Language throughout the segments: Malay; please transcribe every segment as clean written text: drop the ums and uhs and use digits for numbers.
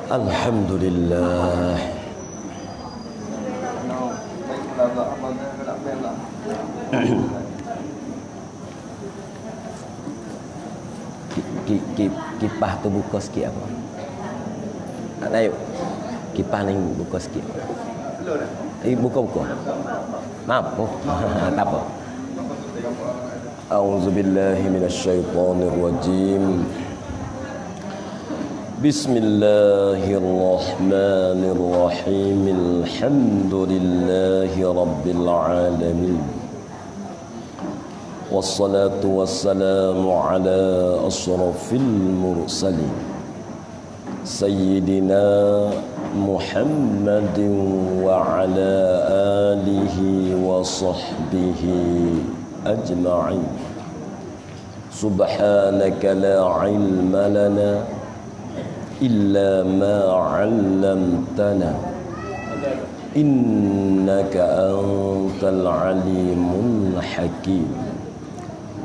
Alhamdulillah. Kipas tu buka sikit apa? Ayo. Kipas ni buka sikit. Buka. Mampu. Tak apa. A'udzubillahi minasyaitonirrajim. Bismillahirrahmanirrahim. Alhamdulillahi rabbil alamin. Wassalatu wassalamu ala ashrafil mursalin Sayyidina Muhammadin wa ala alihi wa sahbihi ajma'in. Subhanaka la ilma lana illa ma 'allamtana innaka antal alimul hakim.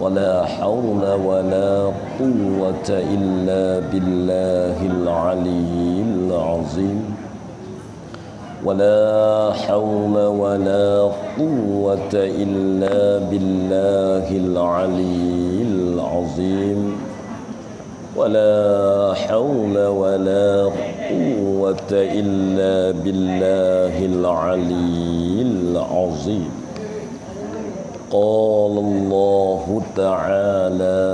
ولا حول ولا قوة إلا بالله العلي العظيم. ولا حول ولا قوة إلا بالله العلي العظيم. ولا حول ولا قوة إلا بالله العلي العظيم. قال الله تعالى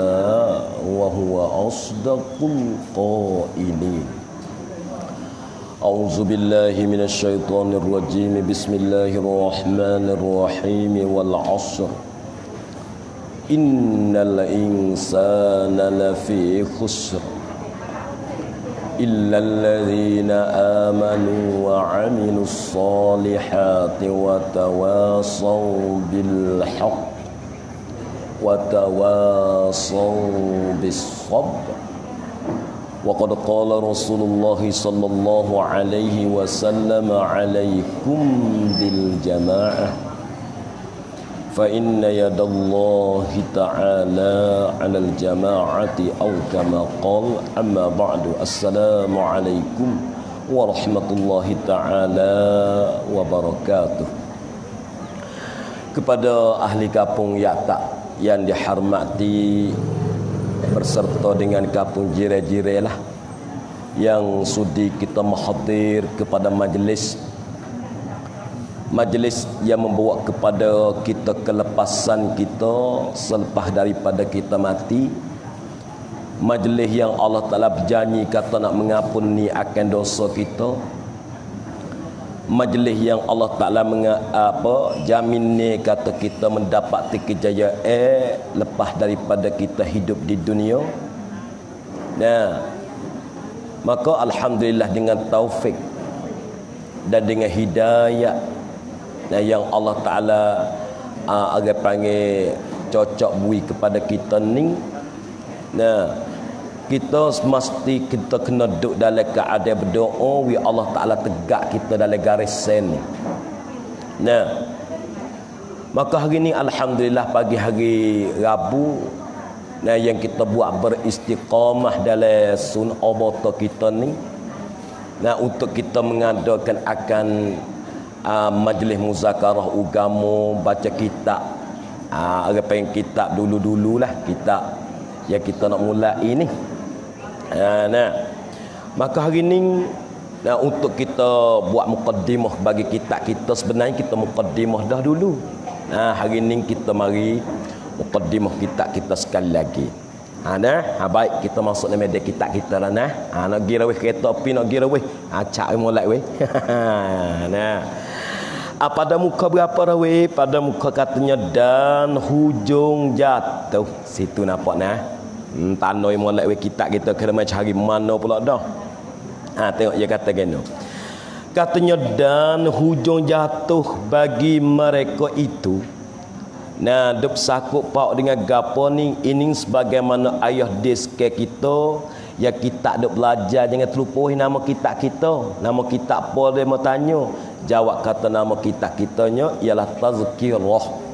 وهو أصدق القائلين. أعوذ بالله من الشيطان الرجيم. بسم الله الرحمن الرحيم. والعصر إن الإنسان لفي خسر إلا الذين آمنوا وعملوا الصالحات وتواصوا بالحق وتواصوا بالصبر. وقد قال رسول الله صلى الله عليه وسلم عليكم بالجماعة فإن يد الله تعالى على الجماعة أو كما قال. أما بعد. السلام عليكم ورحمة الله تعالى وبركاته. Kepada ahli kampung Yatak yang dihormati berserta dengan kampung jiran-jiran lah yang sudi kita menghadir kepada majlis yang membawa kepada kita kelepasan kita selepas daripada kita mati. Majlis yang Allah Ta'ala berjanji kata nak mengampuni akan dosa kita. Majlis yang Allah Ta'ala jamin ni kata kita mendapat kejayaan lepas daripada kita hidup di dunia. Nah, maka alhamdulillah dengan taufik dan dengan hidayah yang Allah Ta'ala agak panggil cocok bui kepada kita ni. Nah, kita mesti kita kena duduk dalam keadaan berdoa. Allah Ta'ala tegak kita dalam garis sen ni. Nah, maka hari ni alhamdulillah pagi hari Rabu, nah, yang kita buat beristiqamah dalam sunnah bata kita ni. Nah, untuk kita mengadakan akan majlis muzakarah agama, baca kitab. Ada pengen kitab dulu-dululah, kitab yang kita nak mulai ni. Nah, maka hari ni untuk kita buat mukaddimah bagi kitab kita, sebenarnya kita mukaddimah dah dulu. Hari ni kita mari mukaddimah kitab kita sekali lagi. Baik, kita masuk dalam media kitab kita lah. Nak gira weh kereta api, nak gira weh. Cak mulai weh. Pada muka berapa dah weh? Pada muka katanya dan hujung jatuh. Situ nampak nah. Tanoi molek weh kitab kita kena macam hari mana pula dah. Tengok dia kata gini. Katanya dan hujung jatuh bagi mereka itu. Nah, duk sakut pak dengan gapo ni ini sebagaimana ayah diske kita ya kita duk belajar jangan terlupahi nama kitab kita. Nama kitab apa dia mau tanya? Jawab kata nama kitab kitanya ialah Tazkirah.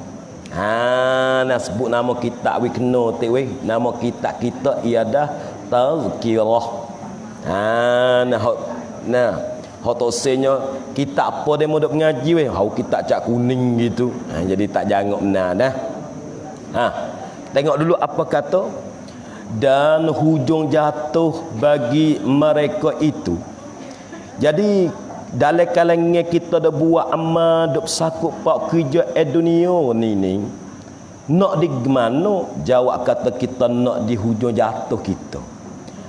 Nak sebut nama kitab we kena tik we. Nama kitab kita ialah Tazkirah. Nah Nah, hak tosenya kita apa demo dok mengaji weh, hau kita cak kuning gitu. Jadi tak jangok benar dah. Tengok dulu apa kata, dan hujung jatuh bagi mereka itu. Jadi dalam kalangan kita dah buat amal dok sakut pak kerja dunia ni nak di mana? Jawab kata kita nak di hujung jatuh kita,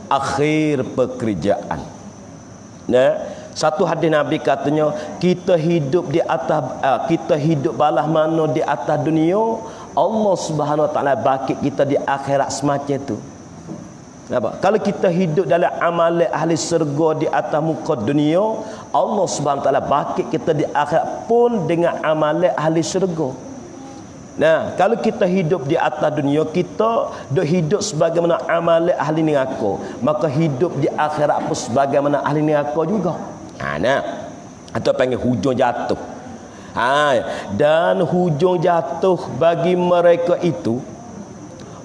akhir pekerjaan. Nah, satu hadis Nabi katanya kita hidup di atas kita hidup balah mana di atas dunia, Allah Subhanahu Wa Taala bangkit kita di akhirat semacam tu. Nampak? Kalau kita hidup dalam amalan ahli syurga di atas muka dunia, Allah Subhanahu Wa Taala bangkit kita di akhirat pun dengan amalan ahli syurga. Nah, kalau kita hidup di atas dunia, kita dok hidup sebagaimana amalan ahli neraka, maka hidup di akhirat pun sebagaimana ahli neraka juga. Nah, atau panggil hujung jatuh. Dan hujung jatuh bagi mereka itu,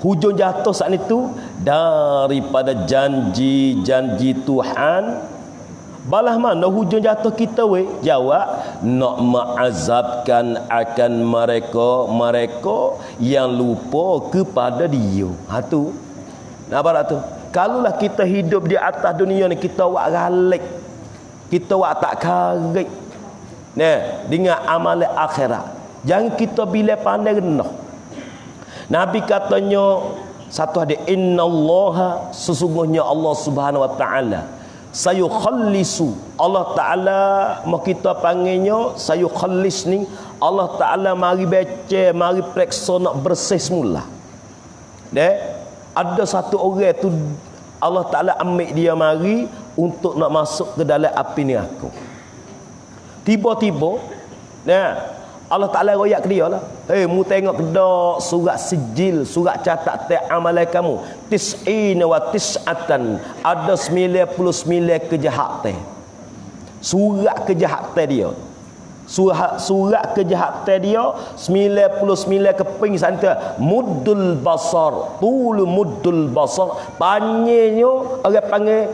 hujung jatuh saat itu daripada janji-janji Tuhan. Balah mana hujung jatuh kita weh? Jawab, nak mengazabkan akan mereka yang lupa kepada dia. Tu. Nampak tu? Kalaulah kita hidup di atas dunia ni, kita wak galik, kita wak tak karik. Nah, dengan amalan akhirat. Jangan kita bila pandai rendah. Nabi katanya satu hadis, innallaha, sesungguhnya Allah Subhanahu Wa Taala sayukhallisu, Allah Taala mau kita panggilnya sayukhallis ni, Allah Taala mari becek, mari periksa nak bersih semula. Ada satu orang tu Allah Taala ambil dia mari untuk nak masuk ke dalam api neraka. Tiba-tiba Allah Ta'ala royak ke dia lah, mu tengok kedak surat sijil, surat catat amalan kamu, tis'ina wa tis'atan, ada 99 kejahatan. Surat kejahatan dia, surat kejahatan dia 99 keping santai. Muddul basar, tulu muddul basar, panjangnya orang panggil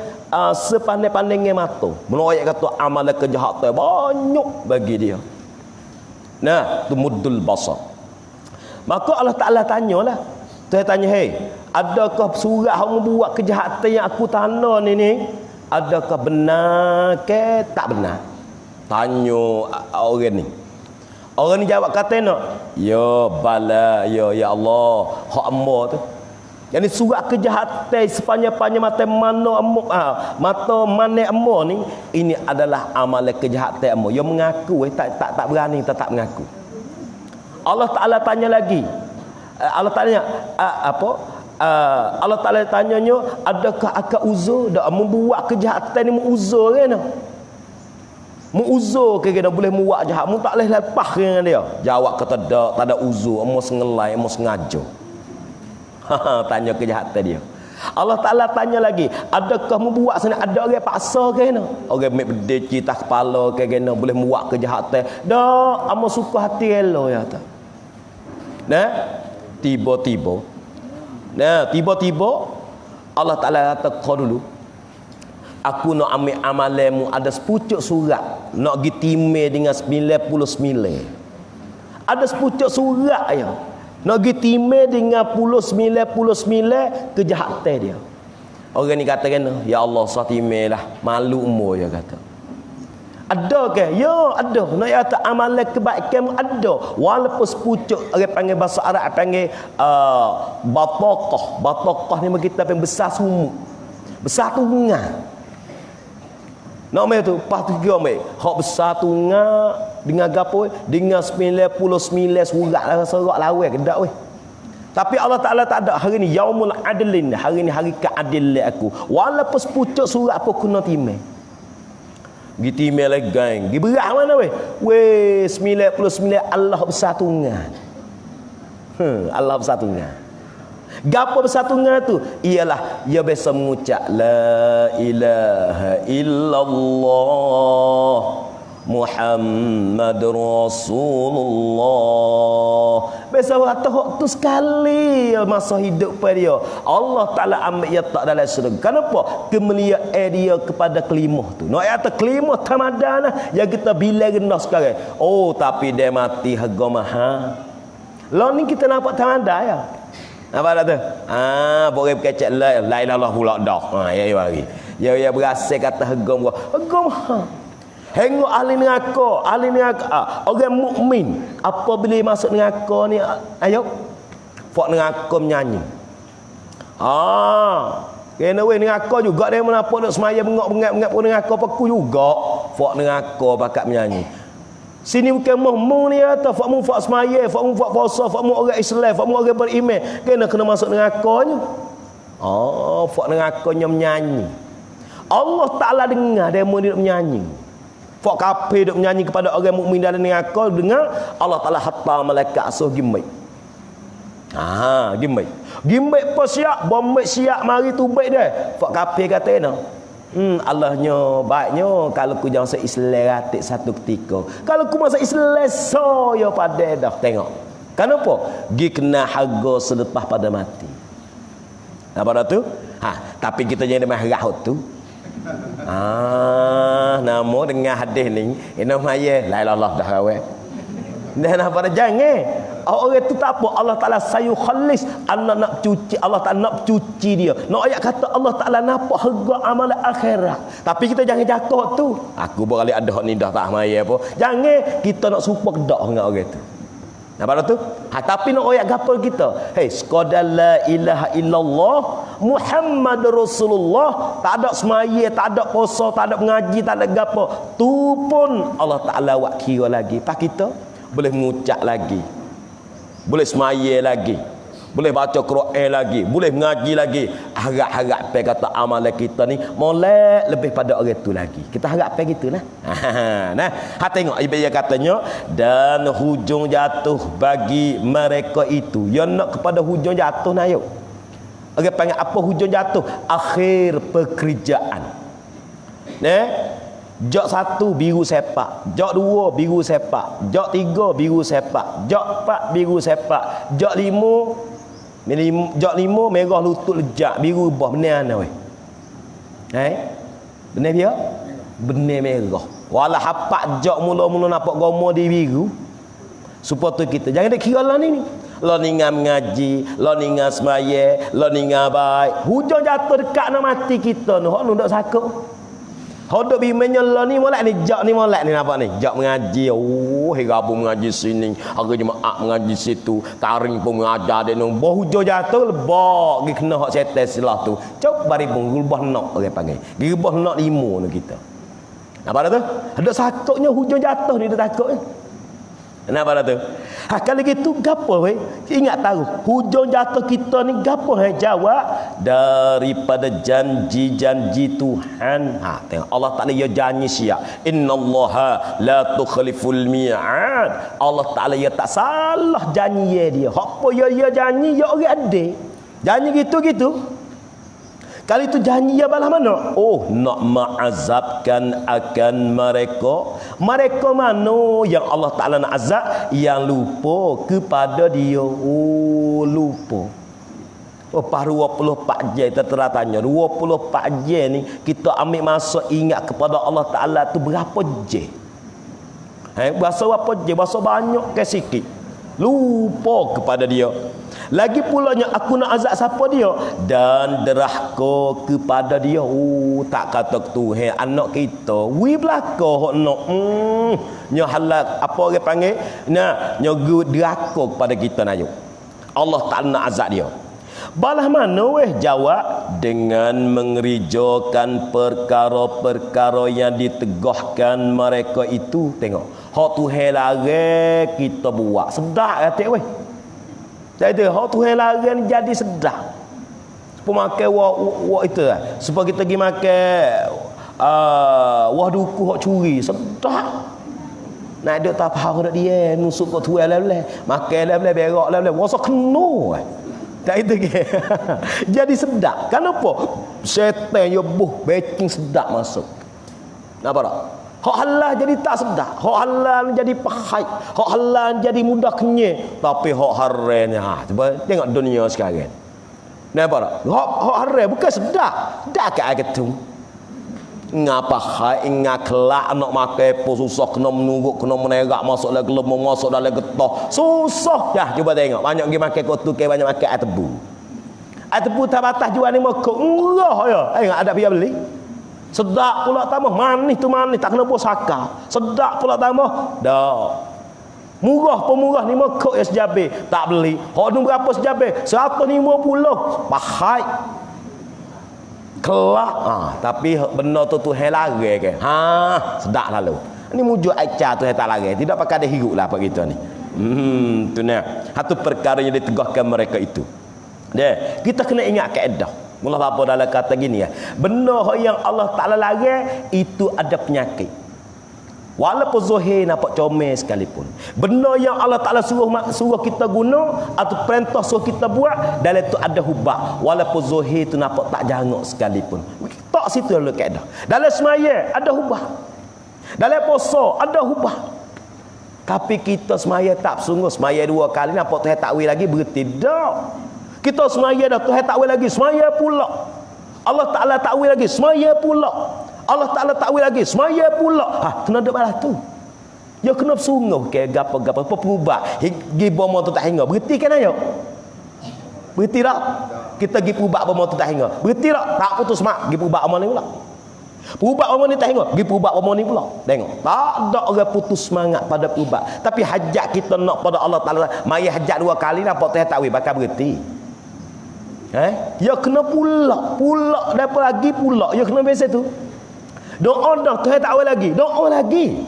sepandai-pandainya mata. Meroyak kata amalan kejahatan banyak bagi dia. Nah, tu muddul basar. Maka Allah Ta'ala tanyalah. Dia tanya, adakah surat hang buat kejahatan yang aku tanda ni, adakah benar ke tak benar? Tanya orang ni. Orang ni jawab kata nak, ya bala, ya Allah, hak hamba tu. Yang surat kejahatan sepanjang-panjang mata mana mata mana ambo ni, ini adalah amalan kejahatan ambo. Yang mengaku tak berani tak mengaku. Allah Taala tanya lagi. Allah tanya Allah Taala tanyanya, adakah akak uzur dak membuat kejahatan ni, menguzur kan? Menguzur ke kena boleh muak jahat, mu tak boleh lepas dengan dia. Jawab kata tak ada uzur, amo sengelai, amo sengaja. Tanya kejahatan dia. Allah Ta'ala tanya lagi, adakah membuat sana ada orang paksa ke kena? Orang ambil berdeci tak kepala ke kena boleh buat kejahatan. Dak, amo suka hati elok ya tak. Tiba-tiba Allah Ta'ala kata kau dulu, aku nak ambil amalanmu, ada sepucuk surat nak pergi timai dengan 99. Ada sepucuk surat ya, nak pergi timai dengan 99 kejahatan dia. Orang ni kata kena, ya Allah saya timai lah, malu umur dia kata. Ada ke? Ya ada. Nak kata amalan kebaikan ada. Walaupun sepucuk, orang panggil bahasa Arab panggil bataqah. Bataqah ni kita panggil besar sumuk, besar tunga. Nak mai tu pas tu kira mai. Hak besar tunga dengan gapo? Dengan 99 surat lah serak lawan kedak weh. Tapi Allah Taala tak ada hari ni yaumul adlin, hari ni hari keadilan aku. Walaupun sepucuk surat apa kena timai. Gi timai lagi gang. Gi berat mana weh? Weh 99 Allah besar tunga. Allah besar tunga. Gapo bersatunya tu? Ialah ia biasa mengucap la ilaha illallah Muhammadur Rasulullah. Biasa kata hak tu sekali masa hidup pada dia. Allah Taala ambil dia tak dalam syurga. Kenapa? Kemuliaan dia kepada kelimah tu. Nak kata kelimah tamadana yang kita bila rendah sekarang. Oh, tapi dia mati harga mahal. Lah ni kita nampak tamadah ya. Apa dah tu? Boleh kecek la ilaha illallah pula dah. Ya mari. Ya berasal kata harga mahal. Hengok ahli neraka, orang mukmin apabila masuk neraka ni, ayo fak neraka menyanyi. Kena we neraka juga dia menapa nak semaya bengak-bengak pun neraka paku juga. Fak neraka bakat menyanyi. Sini bukan mu ni atau fak mu fak semaya, fak mu fak puasa, fak mu orang Islam, fak mu orang beriman, kena masuk nerakanya. Fak nerakanya menyanyi. Allah Taala dengar dia mau dia menyanyi. Fak kafir duk menyanyi kepada orang mukmin dalam neraka, dengar Allah Taala hatta malaikat asuh gimai. Gimai. Gimai apa siap, bombek siap mari tubaik dia. Fak kafir kata nah. Allahnya baiknya kalau ku jangan se-Islam ratik satu ketika. Kalau ku masa Islam saya pada dah tengok. Kenapa? Gi kena harga selepas pada mati. Apa dah tu? Tapi kita jangan marah tu. Nama dengan hadis ni ina maya la ilaha dah rawe. Dan apa dah jangan. Orang tu tak apa, Allah Taala sayu khalis, Allah nak cuci, Allah Taala nak cuci dia. Nak ayat kata Allah Taala nampak harga amalan akhirat. Tapi kita jangan jakok tu. Aku berkali ada hak ni dah tak maya apa. Jangan kita nak supaya dak dengan orang tu. Nampak tu? Tapi nak ayat gapal kita. Sekadar la ilaha illallah Muhammadur Rasulullah, tak ada semaya, tak ada puasa, tak ada mengaji, tak ada gapo. Tu pun Allah Taala wak kira lagi. Pak kita boleh mengucap lagi. Boleh semaya lagi, boleh baca Quran lagi, boleh mengaji lagi. Harap-harap pe kata amalan kita ni molek lebih pada orang tu lagi. Kita harap pe gitulah. Tengok ibu katanya, dan hujung jatuh bagi mereka itu. Yang nak kepada hujung jatuh nak yuk. Orang panggil apa hujung jatuh? Akhir pekerjaan. Jok 1 biru sepak, jok 2 biru sepak, jok 3 biru sepak, jok 4 biru sepak, jok 5 merah lutut lejak, biru bah benar ana weh. Benar dia? Benar merah. Walau hapak jok mula-mula nampak gomo di biru. Supaya tu kita jangan dak kira lah ni. Lo ningan mengaji, lo ningan semaya, lo ningan baik. Hujung jatuh dekat nak mati kita ni, hok nu dak sakut. Hodok bimanya lah ni molek ni, jak ni molek ni nampak ni. Jak mengaji, gabung mengaji sini, hari jemaah mengaji situ, taring pun mengajar dia nung. Hujung jatuh lebok, gi kena hak setan silah tu. Cop bari pun gulbah nok orang panggil. Gulbah nok 5 ni kita. Nampak dah tu? Ada sakutnya hujung jatuh ni dia takut. Nampak dah tu? Kalau gitu gapo weh? Ingat tahu hujung jatuh kita ni gapo jawab daripada janji-janji Tuhan. Tengok Allah Taala ya janji siap. Innallaha la tukhliful mi'ad. Allah Taala ya tak salah janji dia. Apa ya janji ya orang ada. Janji gitu-gitu. Kali itu janji ya balah mana? Nak mengazabkan akan mereka. Mereka mana yang Allah Ta'ala nak azab? Yang lupa kepada dia. Lupa. Lepas 24 jam kita telah tanya. 24 jam ni kita ambil masa ingat kepada Allah Ta'ala tu berapa jam? Berapa jam? Berapa banyak ke sikit? Lupa kepada dia. Lagi pulanya aku nak azab siapa dia? Dan derahka kepada dia. Tak kata Tuhan anak kita. Wi belaka hok nak. Nya halak apa orang panggil? Nya derahka kepada kita nayo. Allah tak nak azab dia. Balah mana weh jawab dengan mengerijakan perkara-perkara yang ditegahkan mereka itu. Tengok. Hak Tuhan larang kita buat. Sedap kata weh. Jadi hak Tuhan larang jadi sedap. Supaya makan wak itu lah. Supaya kita pergi makan wah duku hak curi. Sedap. Nak duk tak faham dak dia nusuk kat Tuhan leleh. Makan leleh berak leleh. Rasa kena. Tak itu ke. Jadi sedap. Kenapa? Syaitan yo buh baking sedap masuk. Nampak tak? Hak halal jadi tak sedap, hak halal jadi pahit, hak halal jadi mudah kenyang, tapi hak haramnya cuba tengok dunia sekarang. Nampak tak? Hak haram bukan sedap, dak kat ketung. Ngapa hai ingat kelak nak makan pun susah, kena menunggu, kena menerak masuk dalam lemah, masuk dalam getah. Susah dah. Cuba tengok, banyak pergi makan kotukai, banyak makan air tebu. Air tebu tak batas jual 5 kok. Murah ya. Ingat ada pergi beli. Sedap pula tambah, manis tu manis, tak kena posaka. Sedap pula tambah, dah. Murah pun murah 5 kok ya sejabe, tak beli. Hak nu berapa sejabe? 150. Pahai. Kelak. Tapi benda tu Tuhan larang ke. Sedap lalu. Ini wujud acar Tuhan tak larang. Tidak pakai ada hirup lah apa kita ni. Tu nah. Satu perkara yang ditegahkan mereka itu. Dia, kita kena ingat kaedah. Mula apa dalam kata gini ya. Benda yang Allah Ta'ala larang itu ada penyakit. Walaupun zahir nampak comel sekalipun. Benda yang Allah Ta'ala suruh kita guna atau perintah suruh kita buat, dalam itu ada hubak. Walaupun zahir itu nampak tak jangok sekalipun. Tak situ dalam kaedah. Dalam semaya ada hubak. Dalam puasa ada hubak. Tapi kita semaya tak sungguh. Semaya 2 kali nampak Tuhan takwil lagi berhenti. Tak. Kita semaya dah, Tuhan takwil lagi, semaya pula. Allah Ta'ala takwil lagi, semaya pula. Allah Ta'ala takwil lagi, semaya pula. Kena ada balas tu. Ya kena sungguh ke gapa-gapa, apa perubah. Gi bomo tu tak hingga. Berhenti kan ayo? Berhenti tak? Kita gi perubah bomo tu tak hingga. Berhenti tak? Tak putus mak, gi perubah bomo ni pula. Perubah bomo ni tak hingga, gi perubah bomo ni pula. Tengok. Tak ada orang putus semangat pada perubah. Tapi hajat kita nak pada Allah Ta'ala, mari hajat 2 kali nampak Tuhan takwil, bakal berhenti. Ya kena pula dapat lagi pula. Ya kena biasa tu. Doa dah Tuhan takwil lagi. Doa lagi.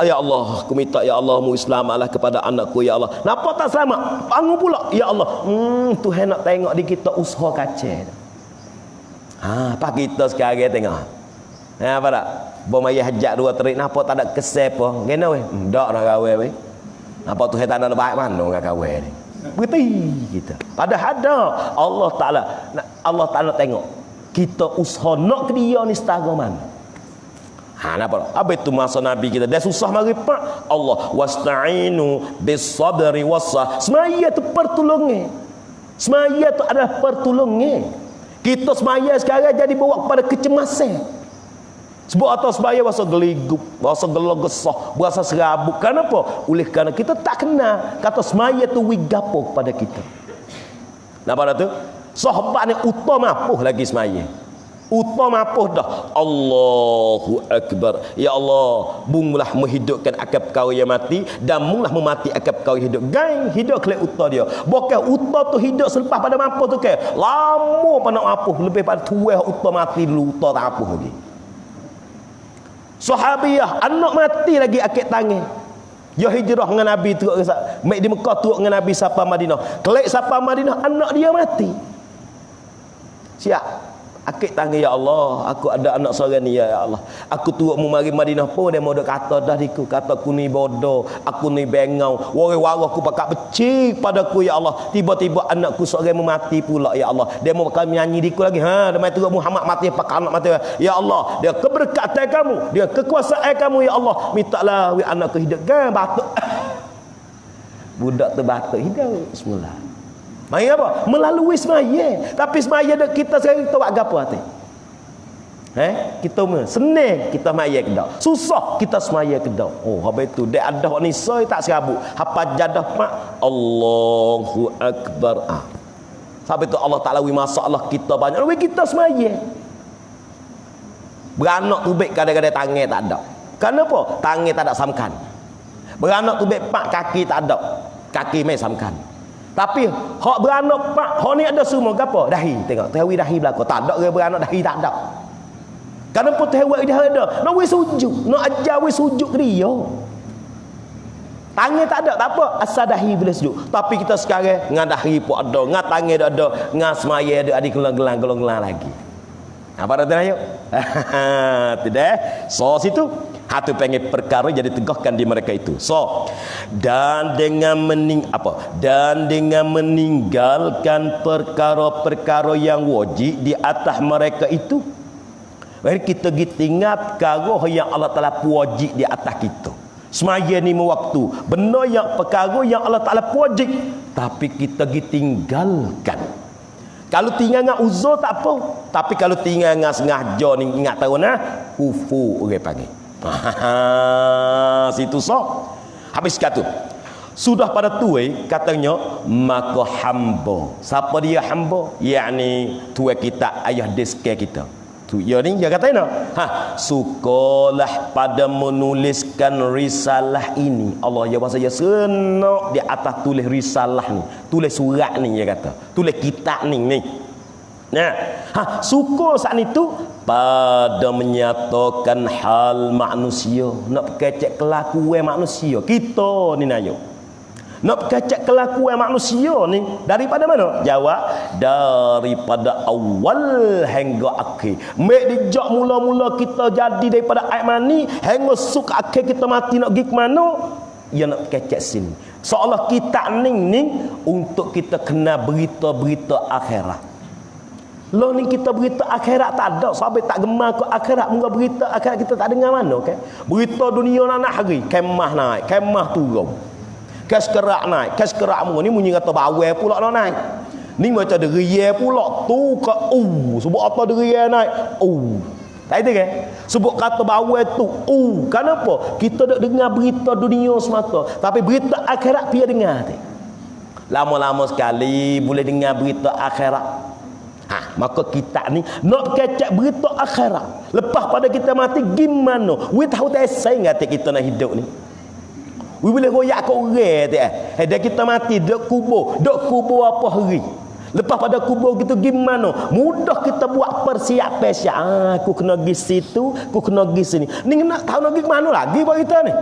Ya Allah, aku minta ya Allah mu selamatlah kepada anakku ya Allah. Napa tak selamat? Bangun pula ya Allah. Tuhan nak tengok di kita usaha kacau. Apa kita sekarang tengok. Apa tak? Bomai hajat 2 terik napa tak ada kesep apa? Gena weh. Ndak nak gawe weh. Napa Tuhan tak ada baik mana orang gawe ni? Berhenti kita. Padahal ada Allah Ta'ala tengok kita usaha nak ke dia ni setara mana. Nampak? Apa itu masa Nabi kita dah susah mari pak Allah wasta'inu bis-sabri was-sah. Semaya tu pertolongan. Semaya tu adalah pertolongan. Kita semaya sekarang jadi bawa kepada kecemasan. Sebab atas semaya bahasa geligup, bahasa gelogesah, bahasa serabut. Kenapa? Oleh kerana kita tak kenal kata semaya tu wigapo kepada kita. Nampak tu? Sahabat ni utama apuh lagi semaya. Utama apuh dah. Allahu Akbar. Ya Allah, bunglah menghidupkan akal perkara yang mati dan munglah memati akal perkara hidup. Gang hidup kelak uta dia. Bukan uta tu hidup selepas pada mampu tu ke. Lama pada apuh, lebih pada tuah uta mati dulu, uta tak apuh lagi. Sahabiah anak mati lagi akik tangan. Ya hijrah dengan Nabi tu mek di Mekah tu dengan Nabi sampai Madinah. Kelak sampai Madinah anak dia mati. Siap. Akik tangan ya Allah, aku ada anak seorang ni ya Allah. Aku turut memari Madinah pun dia mau dak kata dah diku, kata aku ni bodoh, aku ni bengau. Wara-wara aku pakak becik padaku ya Allah. Tiba-tiba anakku seorang memati pula ya Allah. Dia mau bakal menyanyi diku lagi. Dia mai turut Muhammad mati pakak anak mati. Ya Allah, dia keberkatan kamu, dia kekuasaan kamu ya Allah. Mintalah wi anakku hidup kan batuk. Budak tu batuk hidup semula. Mai apa? Melalui semaya. Tapi semaya kita sekarang kita buat gapo hati? Kita senang kita semaya ke dak. Susah kita semaya ke dak. Oh, habis tu dia ada ni soy tak serabut. Hapa jadah mak Allahu Akbar. Sampai tu Allah Taala wi masalah kita banyak. Wi kita semaya. Beranak tubik kadang-kadang tangan tak ada. Kenapa? Tangan tak ada samkan. Beranak tubik pak kaki tak ada. Kaki mai samkan. Tapi hak beranak pak, hak ni ada semua gapo? Dahi. Tengok, tewi dahi belaka. Tak ada orang beranak dahi tak ada. Kenapa tewi dah ada? Nak wis sujud, nak ajar wis sujud ke dia. Tangan tak ada, tak apa. Asal dahi boleh sujud. Tapi kita sekarang ngah dahi pun ada, ngah tangan ada, ngah semaya ada, adik gelang-gelang lagi. Apa dah tanya? Tidak. So situ hatu pengen perkara jadi tegakkan di mereka itu. So dan dengan meninggalkan perkara-perkara yang wajib di atas mereka itu, Mari kita tinggal perkara yang Allah Taala wajib di atas kita. Semaya ni waktu benda yang perkara yang Allah Taala wajib, tapi kita tinggalkan. Kalau tinggal dengan uzur tak apa, tapi kalau tinggal dengan sengaja ni ingat tahu nah, kufur orang panggil. Situ so. Habis kata. Sudah pada tu katanya maka hamba. Siapa dia hamba? Yakni tuan kita, ayah deske kita. Tu ya ni dia kata sukalah pada menuliskan risalah ini. Allah ya bahasa ya senok di atas tulis risalah ni, tulis surat ni dia kata, tulis kitab ni. Nah, suka saat itu pada menyatakan hal manusia, nak kecek kelakuan manusia. Kita ni nayo nak kacak kelakuan manusia ni daripada mana? Jawab daripada awal hingga akhir. Mek dijak mula-mula kita jadi daripada air mani hingga suk akhir kita mati nak pergi ke mana? Ya nak kacak sini. Seolah kita ni untuk kita kena berita-berita akhirat. Lo ni kita berita akhirat tak ada, sampai tak gemar ke akhirat, muka berita akhirat kita tak dengar mana kan? Berita dunia nak hari, kemah naik, kemah turun. Kas kerak naik, kas kerak mu ni bunyi kata bawel pula nak naik. Ni macam deria pula tu ke sebab apa deria naik? Tak ada kan? Sebab kata bawel tu kenapa? Kita dak dengar berita dunia semata, tapi berita akhirat dia dengar tak? Lama-lama sekali boleh dengar berita akhirat. Maka kita ni nak kecak berita akhirat. Lepas pada kita mati gimana? We tahu tak saya ngata kita nak hidup ni. We boleh royak ke orang tak? Dah kita mati dok kubur apa hari. Lepas pada kubur gitu gimana? Mudah kita buat persiapan. Aku kena pergi situ, aku kena pergi sini. Ni nak tahu nak pergi ke mana lagi buat kita ni?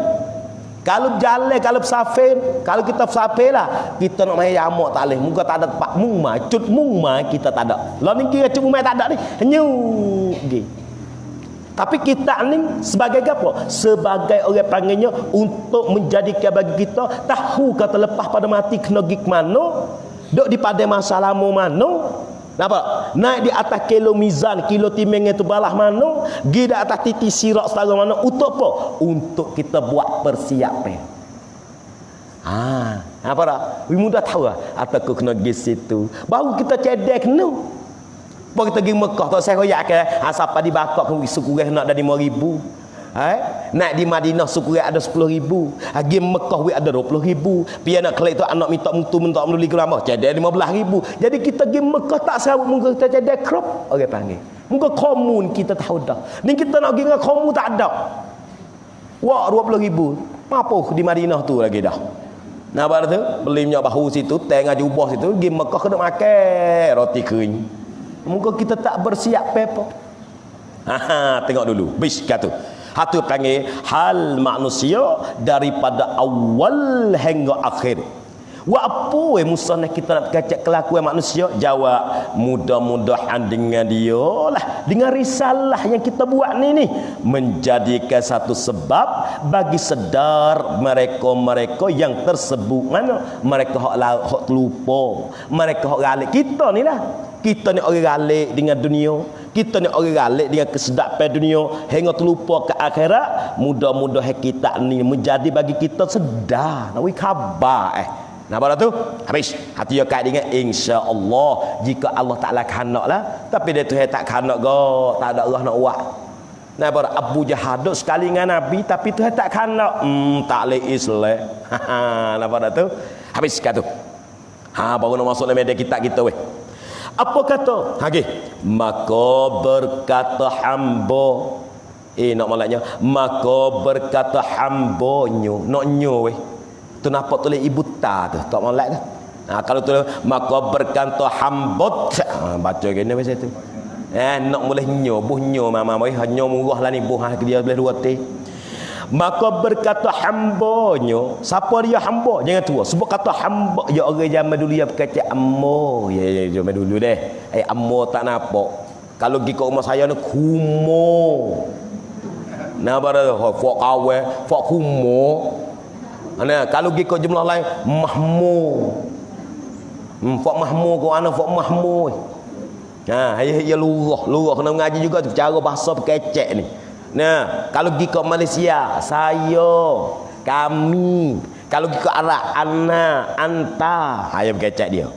Kalau berjalan, kalau bersafir, kalau kita bersafir lah, kita nak main yamak tak boleh. Muka tak ada tempat mungmai, cut mungmai kita tak ada. Lalu ni kira cut mungmai tak ada ni, nyugi. Tapi kita ni sebagai apa? Sebagai orang panggilnya untuk menjadikan bagi kita tahu kata lepas pada mati kena pergi ke mana, duk di pada masa lama mana. Nampak? Naik di atas kilo mizan, kilo timeng itu balah mana, pergi di atas titik sirat setara mana. Untuk apa? Untuk kita buat persiapan. Apa dah? Mudah tahu lah. Ataku kena pergi situ. Baru kita cedek kena. Baru kita pergi Mekah. Tak saya royak ke. Siapa di Bakak suku nak ada 5,000. Naik di Madinah suku ada 10,000. Pergi Mekah ada 20,000. Pia nak kelak tu anak minta mutu minta meluli ke lama. Cedek 15,000. Jadi kita pergi Mekah tak serabut muka kita cedek krop. Orang panggil. Muka komun kita tahu dah. Ni kita nak pergi dengan komun tak ada. Wah 20,000. Apa di Madinah tu lagi dah. Nah pada tu beli minyak bahu situ, tengah jubah situ, pergi Mekah kena makan roti kering. Muka kita tak bersiap apa. Tengok dulu. Bis kata. Hatu panggil hal manusia daripada awal hingga akhir. Wa apa musnah kita nak kacak kelakuan manusia? Jawab mudah-mudahan dengan dia lah, dengan risalah yang kita buat ni menjadikan satu sebab bagi sedar mereka-mereka yang tersebut mana mereka hak lupa, mereka hak galik kita ni lah. Kita ni orang galik dengan dunia, kita ni orang galik dengan kesedapan dunia hingga terlupa ke akhirat. Mudah-mudahan kita ni menjadi bagi kita sedar, nak khabar pada tu habis hati dia kait dengan insya-Allah jika Allah Taala kehendak lah. Tapi dia tu tak kehendak go, tak ada Allah nak buat. Pada Abu Jahal duk sekali dengan Nabi tapi tu tak kehendak, tak leh Islam. Pada tu habis kata baru nak masuk dalam media kita weh. Apa kata? Maka berkata hamba. Nak malaknya maka berkata hambanya. Nak nyo weh. Tu nampak tulis ibu ta tu, tak malak tu. Kalau tulis maka berkata hambot. Baca gini macam tu. Nak boleh nyo, buh nyo mama boy, nyo murah lah ni buh dia boleh 2 teh. Maka berkata hambanya. Siapa dia hamba? Jangan tua. Sebab kata hamba ya orang zaman dulu yang berkata ammo. Ya zaman dulu deh. Ammo tak nampak. Kalau pergi ke rumah saya ni kumo. Pada fok kawe, fok kumo. Kalau pergi ke jumlah lain mahmu. Fok mahmu ko ana fok mahmu. Ya lurah kena mengaji juga tu cara bahasa kecek ni. Nah, kalau pergi ke Malaysia, saya, kami. Kalau pergi ke Arab, ana, anta. Ya kecek dia.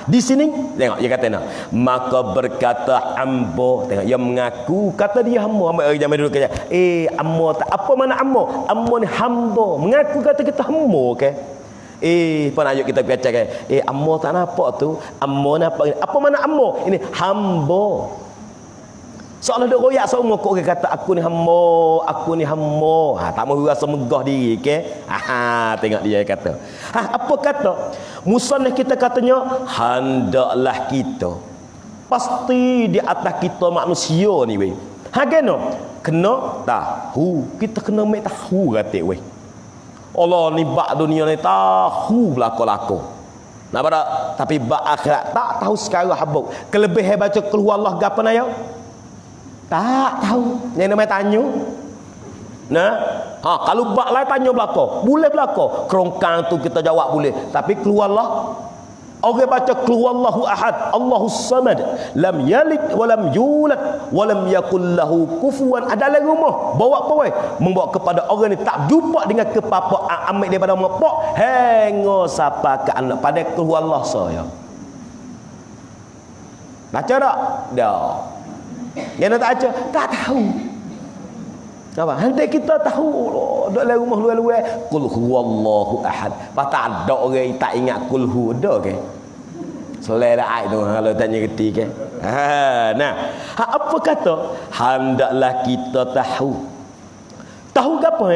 Di sini tengok dia kata nak. Maka berkata ambo, tengok dia mengaku kata dia hamba. Zaman dulu kata, ambo tak apa mana ambo? Ambo ni hamba. Mengaku kata kita hamba ke? Pernah ayat kita baca kan. Ambo tak nampak tu. Ambo nampak ini. Apa mana ambo? Ini hamba. Seolah dia royak semua kok kata aku ni hamba. Tak mau rasa megah diri ke? Tengok dia kata. Apa kata? Musannaf kita katanya hendaklah kita pasti di atas kita manusia ni weh. Kena tahu. Kita kena mek tahu kata weh. Allah ni bak dunia ni tahu belako-lako. Nak pada tapi bak akhirat tak tahu sekarang habuk. Kelebihan baca keluar Allah gapo na yo? Tak tahu. Yang namanya tanya. Nah, kalau bak lain tanya belako, boleh belako. Kerongkang tu kita jawab boleh. Tapi keluar Allah, orang baca keluar Allahu ahad, Allahus samad, lam yalid walam yulad walam yakul lahu kufuwan. Ada lagi rumah bawa apa weh? Membawa kepada orang ni tak jumpa dengan kepapa ambil daripada mapok hingga siapa ke anak pada keluar Allah saya. Baca tak? Dah. Yang tak baca tak tahu. Apa? Hendak kita tahu dalam rumah luar-luar qul huwallahu ahad. Pas tak ada orang tak ingat qul hu dah ke? Selera ai tu kalau tanya reti ke. Apa kata? Hendaklah kita tahu. Tahu apa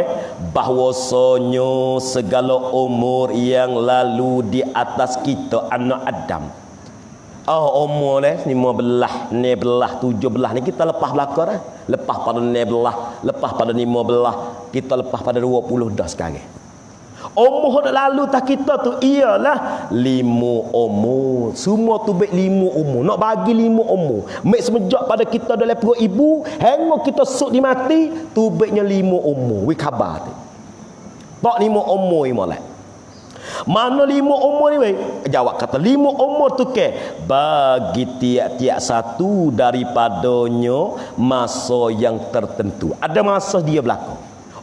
bahwasanya segala umur yang lalu di atas kita anak Adam. Umur 15, 17 ni kita lepas belakang dah. Lepas pada 16, lepas pada 15, kita lepas pada 20 dah sekarang. Umur lalu tak kita tu ialah 5 umur. Semua tu baik 5 umur. Nak bagi 5 umur. Mek semenjak pada kita dalam perut ibu, hingga kita suk di mati, tu baiknya 5 umur. Wi khabar tu. Tak 5 umur ni molek. Mana 5 umur ni weh? Jawab kata 5 umur tu ke bagi tiap-tiap satu daripadanya masa yang tertentu. Ada masa dia berlaku.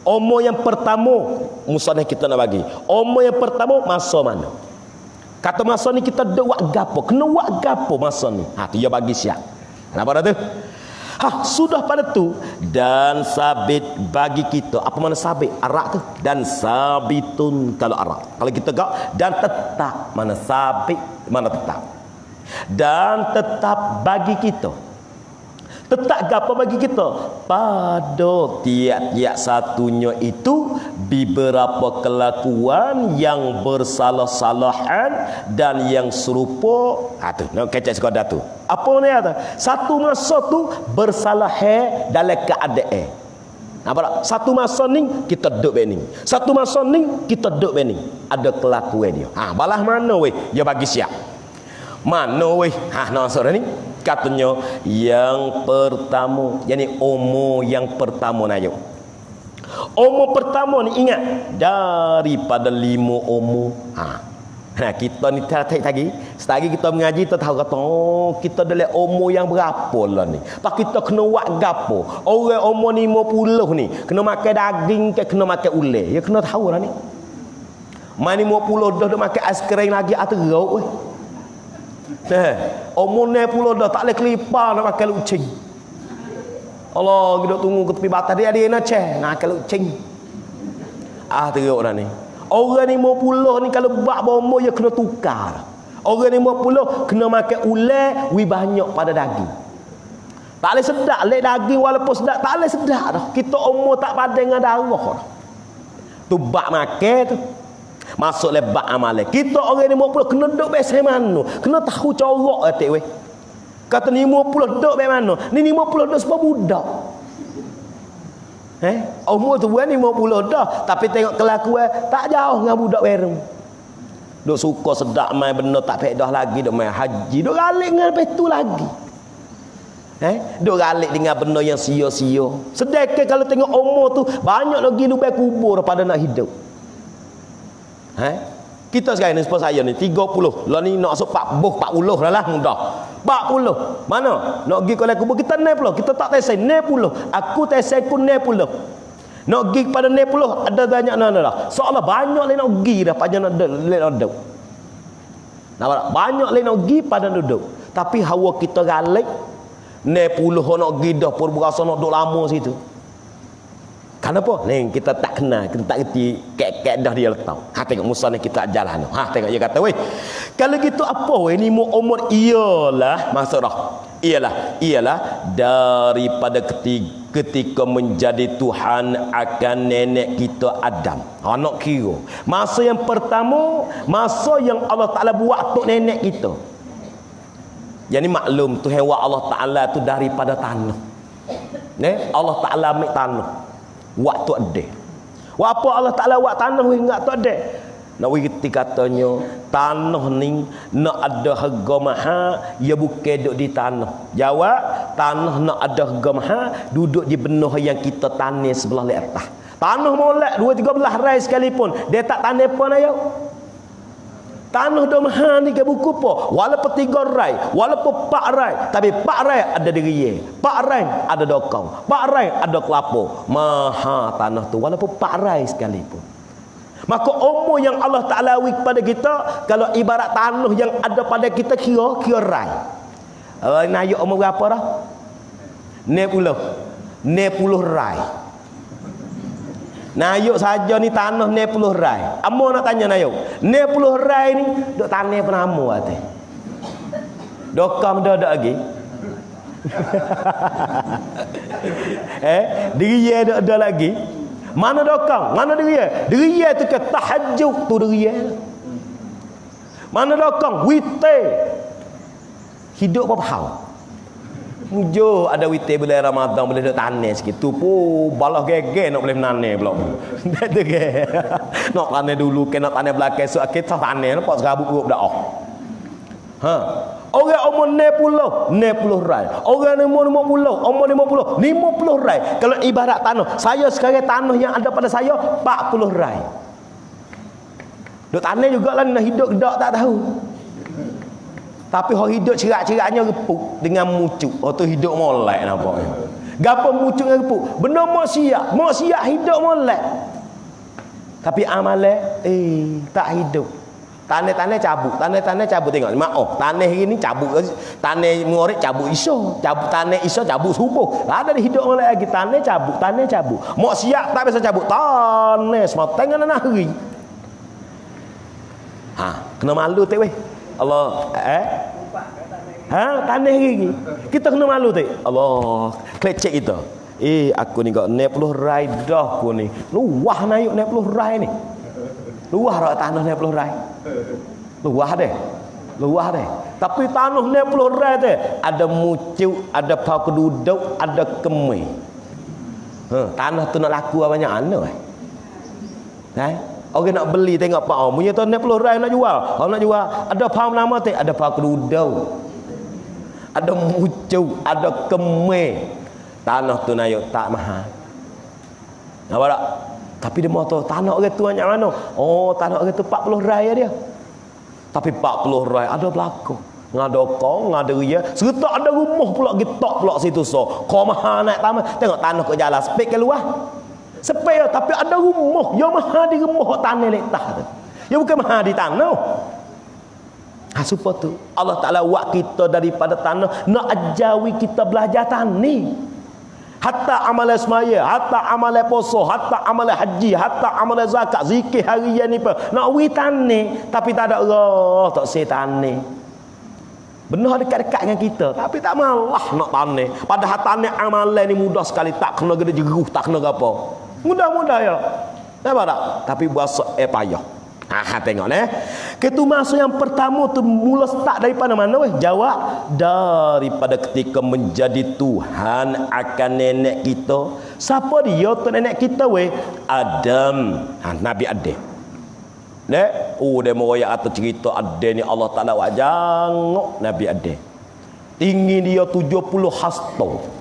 Umur yang pertama musannaf kita nak bagi. Umur yang pertama masa mana? Kata masa ni kita dak buat gapo? Kena buat gapo masa ni? Tu dia bagi siap. Kenapa dah tu? Sudah pada tu dan sabit bagi kita. Apa mana sabit? Arak tu. Dan sabitun kalau arak. Kalau kita gak dan tetap. Mana sabit, mana tetap. Dan tetap bagi kita. Tetap gapo bagi kita? Pada tiap-tiap satunya itu beberapa kelakuan yang bersalah-salahan dan yang serupa. Tu nak kecek sekadar tu. Apa ni kata? Satu masa tu bersalah dalam keadaan. Nampak tak? Satu masa ni kita duduk bening. Satu masa ni kita duduk bening. Ada kelakuan dia. Balah mana weh? Dia bagi siap. Mana weh? Nasara ni katanya yang pertama, yakni umur yang pertama nayo. Umur pertama ni ingat daripada 5 umur. Kita ni tak lagi. Setagi kita mengaji kita tahu kata kita dalam umur yang berapa lah ni. Pak kita kena buat gapo? Orang umur 50 ni kena makan daging ke kena makan ular? Ya kena tahu lah ni. Mai 50 dah makan aiskrim lagi ateruk weh. Umur 60 dah tak boleh kelipar nak makan lucing. Allah kita tunggu ke tepi batas dia nak ceh nak makan lucing. Teruk dah ni. Orang 50 ni kalau buat bomo ya kena tukar. Orang 50 kena makan ular wi banyak pada daging. Tak boleh sedap lek daging walaupun sedap tak boleh sedap dah. Kita umur tak padan dengan darah dah. Tu bak makan tu. Masuk lebak amalan. Kita orang 50 kena duduk biasa mana? Kena tahu corak atik weh. Kata 50 duduk biasa mana? Ni 50 duduk sebab budak. Umur tu bukan 50 dah, tapi tengok kelakuan tak jauh dengan budak wereng. Duk suka sedap main benda tak faedah lagi, duk main haji, duk galik dengan petu lagi. Duk galik dengan benda yang sia-sia. Sedekah kalau tengok umur tu banyak lagi lubang kubur pada nak hidup. Kita sekarang ni sebab saya ni 30. Lah ni nak masuk 40 dah lah mudah. 40. Mana? Nak pergi ke kubur kita 60. Kita tak tesai 60. Aku tesai ku 60. Nak pergi pada 60 ada banyak nana dah. Seolah banyak lain nak pergi dah pada nak duduk. Nampak? Banyak lain nak pergi pada duduk. Tapi hawa kita galik 60 nak pergi dah pun berasa nak duduk lama situ. Kenapa? Ni kita tak kenal, kita tak reti kek-kek dah dia letak. Ha tengok Musa ni kita jalan. Ha tengok dia kata, "Weh, kalau gitu apa weh ni umur ialah maksudnya ialah daripada ketika menjadi Tuhan akan nenek kita Adam." Ha nak kira. Masa yang pertama, masa yang Allah Taala buat untuk nenek kita. Jadi maklum Tuhan wa Allah Taala tu daripada tanah. Allah Taala ambil tanah. Waktu ada. Apa Allah Taala buat tanah ingat tu ada. Nak witi katanya tanah ni nak ada harga mahal, ia bukan duduk di tanah. Jawab, tanah nak ada harga mahal, duduk di benuh yang kita tanam sebelah le atas. Tanah molek 2-13 rai sekalipun, dia tak tanam pun ayo. Tanah dah mahal ni ke buku apa? Walaupun 3 rai, walaupun 4 rai, tapi 4 rai ada diri, 4 rai ada dokong, 4 rai ada kelapa. Mahal tanah tu walaupun 4 rai sekalipun. Maka umur yang Allah Taala bagi kepada kita, kalau ibarat tanah yang ada pada kita kira rai. Nayuk umur berapa dah? 60 rai. Nayuk saja ni tanah 60 rai. Amo nak tanya Nayuk, 60 rai ni duk tanah penamo ate. Dokam dah lagi. Diri dia ada lagi. Mana dokam? Mana diri dia? Diri dia tu ke tahajud tu diri dia. Mana dokam? Wite. Hidup apa hal? Mujo ada wite bulan Ramadan boleh duk tanah sikit tu pun balah gege nak boleh menaneh pula. Dak ge. Nak tanah dulu ke nak tanah belakang esok akhir tak tanah nampak serabut dah. Ha. Orang umur 60 rai. Orang umur 50 rai. Kalau ibarat tanah, saya sekarang tanah yang ada pada saya 40 rai. Duk tanah jugalah nak hidup dak tak tahu. Tapi orang hidup cerak-ceraknya repuk dengan mucuk. Oh tu hidup molek nampaknya. Gapo mucuk dengan repuk? Benda maksiat hidup molek. Tapi amalan tak hidup. Tanah-tanah cabut, tanah-tanah cabut tengok. Mak tanah ini cabut, tanah ngorek cabut iso, cabut tanah iso cabut subuh. Ada di hidup molek lagi tanah cabut. Maksiat tak bisa cabut. Tanah semua tengah hari. Kena malu tak weh? Allah tanah gigi kita kena malu tak Allah klecek kita aku ni kau 60 rai dah aku ni luah naik 60 rai ni luah rak tanah 60 rai luah deh tapi tanah 60 rai tu ada mucuk ada pau keduduk ada kemih tanah tu nak laku banyak mana orang nak beli tengok pak punya tu 60 rai nak jual. Kalau nak jual ada pau nama tu, ada pau kedudau. Ada mucuk, ada kemih. Tanah tu naik tak mahal. Nampak tak? Tapi dia mau tahu tanah orang tu banyak mana? Oh, tanah orang tu 40 rai dia. Tapi 40 rai ada belaka. Ngada kau, ngada ria. Serta ada rumah pula getok pula situ so. Kau mahal naik tanah. Tengok tanah kau jalan spek keluar. Sepaya tapi ada rumah yang mahal di rumah tanah letah tu. Ya bukan mahal di tanah. Supaya tu Allah Taala buat kita daripada tanah nak ajawi kita belajar tani. Hatta amal semaya, hatta amal puasa, hatta amal haji, hatta amal zakat, zikir harian ni pun nak wi tani tapi tak ada Allah, tak sei tani. Benar dekat-dekat dengan kita tapi tak malah nak tani. Padahal tani amalan ni mudah sekali, tak kena gede jeruh, tak kena apa. Mudah-mudah ya. Nampak tak? Tapi bahasa payah. Tengok Ketu masa yang pertama tu mula start daripada mana weh? Jawab daripada ketika menjadi Tuhan akan nenek kita. Siapa dia tu nenek kita weh? Adam. Nabi Adam. Dia mau ayat atau cerita Adam ni Allah Taala buat jangok Nabi Adam. Tinggi dia 70 hasta.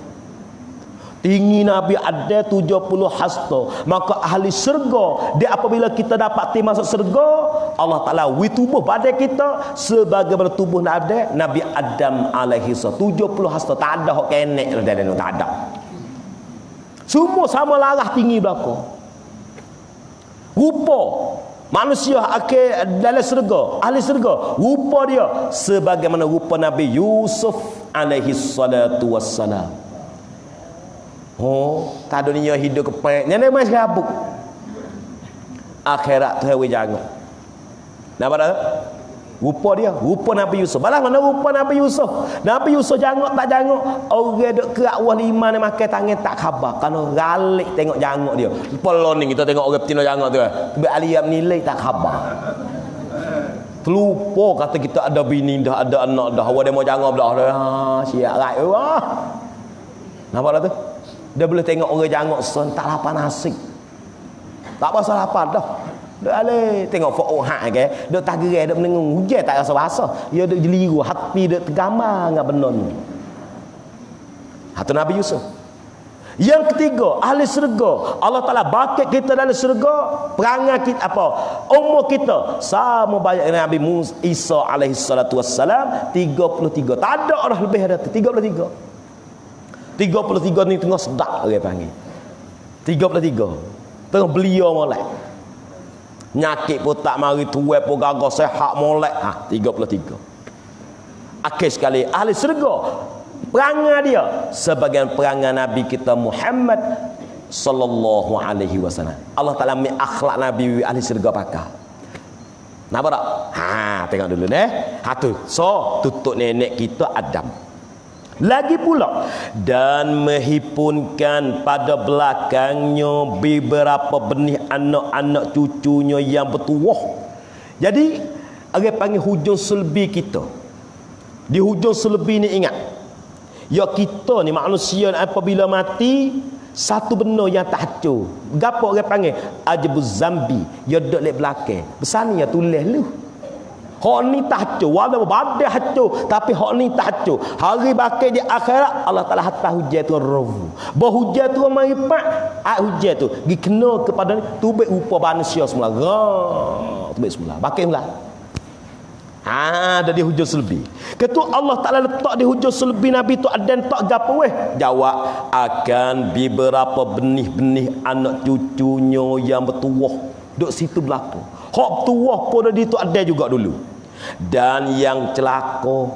Tinggi Nabi ada 70 hasta. Maka ahli syurga, dia apabila kita dapat masuk syurga, Allah Ta'ala tubuh badan kita sebagaimana tubuh Nabi Adam alaihi salam. 70 hasta. Tak ada hok kenek dalam, tak ada. Semua sama larah tinggi belakang. Rupa manusia akhir dalam syurga, ahli syurga, rupa dia sebagaimana rupa Nabi Yusuf alaihi salatu wassalam. Oh, tak ada dunia hidup kepek. Nyana mai serabuk. Akhirat tu hewe jangan. Nampak tak? Rupa dia, rupa Nabi Yusuf. Balas mana rupa Nabi Yusuf? Nabi Yusuf jangok tak jangok. Orang duk kerak wah lima ni makan tangan tak khabar. Kerana galik tengok jangok dia. Pelon ni kita tengok orang betina jangok tu. Tiba aliyam nilai tak khabar. Terlupa kata kita ada bini dah, ada anak dah. Awak dia mau jangok dah. Siap right. Nampak tak tu? Dia boleh tengok orang jangok son tak lapar nasi. Tak pasal lapar dah. Dia alih tengok fok hak ke, dia tak gerai, dia menengung hujan tak rasa rasa. Dia duk jeliru, hati dia tergambar dengan benar ni. Hatu Nabi Yusuf. Yang ketiga, ahli syurga. Allah Taala bakit kita dalam syurga, perangai kita apa? Umur kita sama banyak Nabi Musa Isa alaihi salatu wassalam 33. Tak ada orang lebih ada 33. 33 ni tengah sedak orang panggil. 33. Tengah belia molek. Nyakit pun tak mari, tuai pun gagah, sehat molek. 33. Akhir sekali ahli syurga perangai dia sebagian perangai Nabi kita Muhammad sallallahu alaihi wasallam. Allah Taala mi akhlak Nabi ahli syurga pakar. Nampak tak? Tengok dulu tu. So tutup nenek kita Adam. Lagi pula, dan menghipunkan pada belakangnya beberapa benih anak-anak cucunya yang bertuah. Jadi orang panggil hujung sulbi kita. Di hujung sulbi ni ingat, ya kita ni manusia apabila mati, satu benda yang tak hancur. Gapo orang panggil ajbuz zambi, ya duduk lek belakang. Besar ni ya tulis lu. Hak ni tak hancur, walaupun badai hancur, tapi hak ni tak hancur. Hari bakal di akhirat Allah Taala hantar hujan tu revu. Berhujan tu mari pak, hujan tu gi kena kepada tubik rupa manusia semula. Tubik semula, bakal semula. Ada di hujung sulbi. Ketua Allah Taala letak di hujung sulbi Nabi tu ada tak gapo weh? Jawab, akan beberapa benih-benih anak cucunya yang bertuah duk situ berlaku. Hak tuah pun di tu ada juga dulu. Dan yang celaka,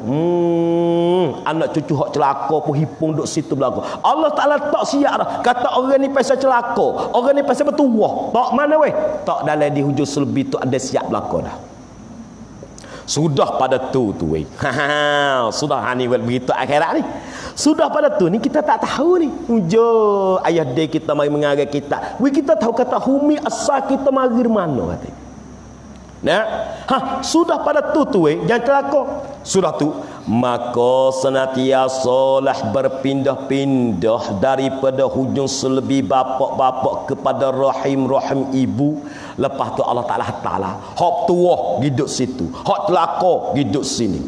anak cucu hak celaka pun hipung duk situ berlaku. Allah Taala tak siap dah. Kata orang ni pasal celaka, orang ni pasal bertuah. Tak mana weh? Tak dalam di hujung sulbi tu ada siap berlaku dah. Sudah pada tu weh. Sudah ni begitu akhirat ni. Sudah pada tu ni kita tak tahu ni. Hujung ayah dia kita mari mengarang kita. Kita tahu kata humi asal kita mari mana kata. Sudah pada tu jangan celaka. Sudah tu maka senantiasalah berpindah-pindah daripada hujung sulbi bapak-bapak kepada rahim-rahim ibu. Lepas tu Allah Taala hak tuah hidup situ, hak celaka hidup sini.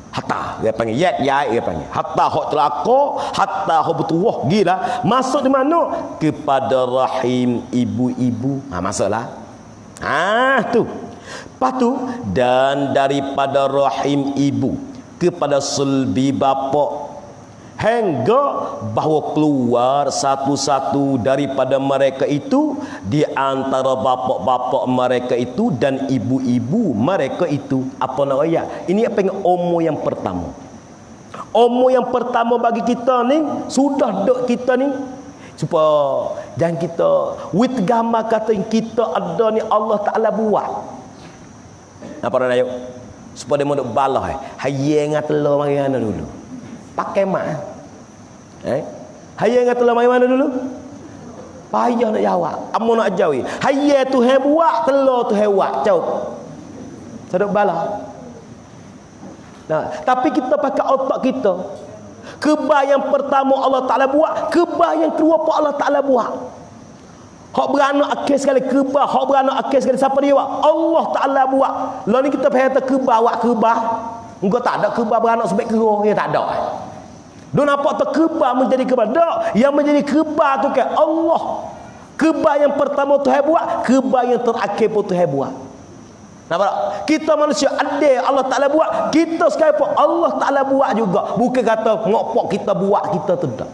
Hatta dia panggil dia panggil hatta hak celaka, hatta hak bertuah gila masuk di mana? Kepada rahim ibu-ibu. Masuklah. Tu. Lepas tu, dan daripada rahim ibu kepada sulbi bapa, hingga bahawa keluar satu-satu daripada mereka itu, di antara bapa-bapa mereka itu dan ibu-ibu mereka itu. Apa nak ayat? Ini apa yang umur yang pertama. Umur yang pertama bagi kita ni, sudah duk kita ni, supaya jangan kita wit gambar kata kita ada ni Allah Taala buat. Apa dah ayuk? Supaya dia mau duk balah hayang dengan telur mari mana dulu. Pakai mak. Hayang dengan telur mari mana dulu? Payah nak jawab. Amun nak jawab. Hayang tu hai buat, telur tu hai buat. Jawab. Sedap balah. Tapi kita pakai otak kita. Kebah yang pertama Allah Ta'ala buat, kebah yang kedua pun Allah Ta'ala buat. Hak beranak akhir sekali kebah, hak beranak akhir sekali siapa dia buat? Allah Ta'ala buat. Lalu ni kita kata kebah, buat kebah. Engkau tak ada kebah beranak sebab kerong, dia tak ada. Dia nampak tu kebal menjadi kebal. Tak, yang menjadi kebal tu kan Allah. Kebal yang pertama Tuhan buat, kebal yang terakhir pun Tuhan buat. Nampak tak? Kita manusia adil Allah Ta'ala buat, kita sekali pun Allah Ta'ala buat juga. Bukan kata ngopok kita buat, kita tidak.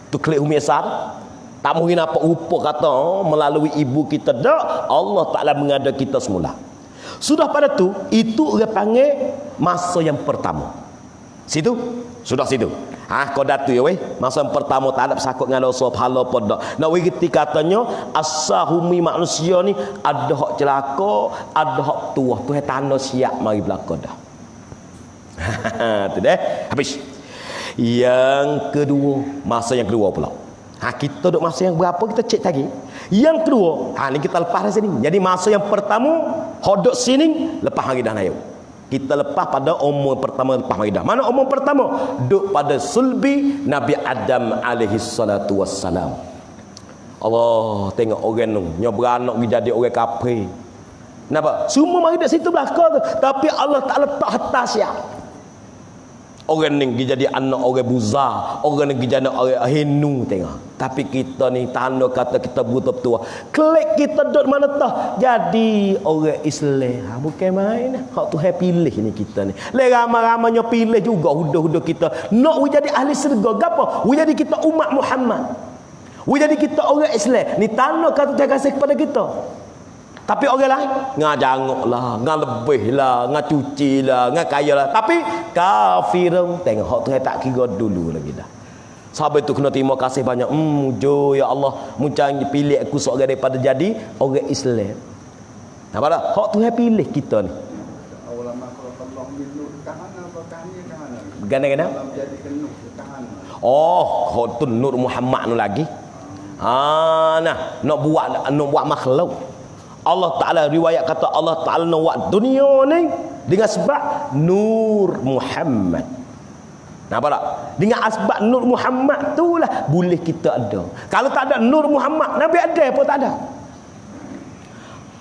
Tu klik umi asar. Tak mungkin apa rupa kata melalui ibu kita, dak. Allah Ta'ala mengada kita semula. Sudah pada tu, itu orang panggil masa yang pertama. Situ, sudah situ. Kau datu ya weh. Masa yang pertama tak ada sakut dengan dosa pahala apa dak. Nak we reti katanya asahumi manusia ni ada hak celaka, ada hak tua. Tuhan tanda siap mari belaka dah. Tu dah. Habis. Yang kedua, masa yang kedua pula. Kita duduk masa yang berapa kita cek lagi. Yang kedua, ni kita lepas dari sini. Jadi masa yang pertama hodok sini lepas hari dah naik. Kita lepas pada umur pertama lepas hari dah. Mana umur pertama? Duduk pada sulbi Nabi Adam alaihi salatu wassalam. Allah tengok orang tu nyobrak anak jadi orang kafir. Nampak? Semua mari dak situ belakang tu. Tapi Allah Taala tak hatas ya. Orang ni jadi anak orang buza, orang ni jadi anak orang hinu tengok. Tapi kita ni tanda kata kita buta tua. Klik kita duduk mana tah. Jadi orang Islam. Bukan main. Hak Tuhan pilih ni kita ni. Le ramai-ramainya pilih juga huda-huda kita. Nak jadi ahli syurga gapo? Jadi kita umat Muhammad. Jadi kita orang Islam. Ni tanda kata Tuhan kasih kepada kita. Tapi orang lain ngah jangok lah, ngah lebih lah, ngah cuci lah, ngah kaya lah. Tapi kafirun tengok hak Tuhan tak kira dulu lagi dah. Sahabat tu kena terima kasih banyak. Jo ya Allah, muncang pilih aku seorang daripada jadi orang Islam. Nampak tak? Hak Tuhan pilih kita ni. Gana-gana? Oh, hak tu Nur Muhammad nu lagi. Nah, nak buat makhluk. Allah Ta'ala riwayat kata Allah Ta'ala nak buat dunia ni dengan sebab Nur Muhammad. Nampak tak? Dengan asbab Nur Muhammad tu lah boleh kita ada. Kalau tak ada Nur Muhammad, Nabi ada pun tak ada.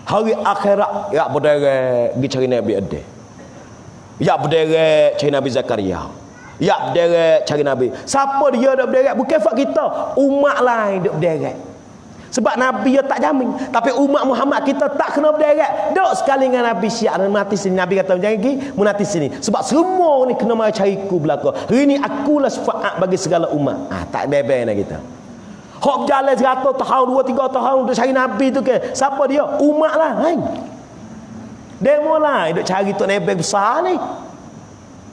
Hari akhirat ya berderet pergi cari Nabi ada. Ya berderet cari Nabi Zakaria. Ya berderet cari Nabi. Siapa dia dak berderet? Bukan fak kita, umat lain dak berderet. Sebab Nabi dia tak jamin. Tapi umat Muhammad kita tak kena berderet. Dok sekali dengan Nabi syiar dan mati sini. Nabi kata macam lagi, mati sini. Sebab semua ni kena mari cariku belaka. Hari ni akulah syafaat bagi segala umat. Tak bebel nak kita. Hok berjalan 100 tahun, 2-3 tahun untuk cari Nabi tu ke. Siapa dia? Umat lah. Demo lah. Duk cari tu Nabi besar ni.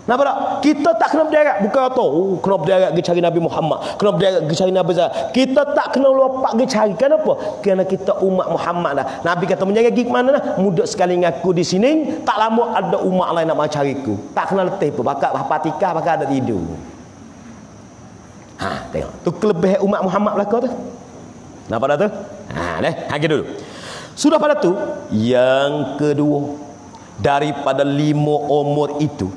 Nampak tak? Kita tak kena berderet. Bukan kata, kena berderet pergi cari Nabi Muhammad, kena berderet pergi cari Nabi Zahra. Kita tak kena lopak pergi cari. Kenapa? Kerana kita umat Muhammad dah. Nabi kata, menjaga pergi ke mana dah? Mudah sekali ngaku di sini. Tak lama ada umat lain nak cariku. Tak kena letih pun. Bakal patikah, bakal ada tidur. Tengok. Tu kelebihan umat Muhammad belakang tu. Nampak tak tu? Lagi dulu. Sudah pada tu, yang kedua, daripada 5 umur itu,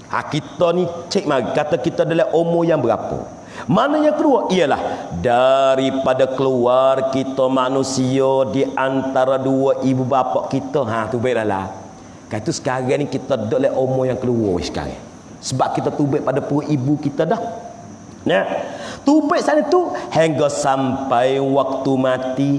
kita ni cek mari kata kita dalam umur yang berapa. Mana yang kedua ialah daripada keluar kita manusia di antara dua ibu bapa kita. Tu baiklah lah. Kata sekarang ni kita duduk dalam umur yang kedua sekarang. Sebab kita tubik pada perut ibu kita dah. Tubik sana tu hingga sampai waktu mati.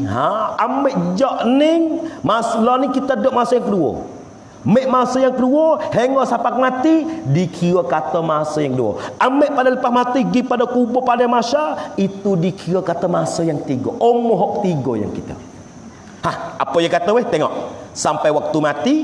Ambil jak ni masalah ni kita duduk masa yang kedua. Masa yang kedua hingga sampai mati dikira kata masa yang kedua. Ambil pada lepas mati pergi pada kubur pada masa itu dikira kata masa yang 3. Umur 3 yang kita. Apa yang kata weh? Tengok. Sampai waktu mati,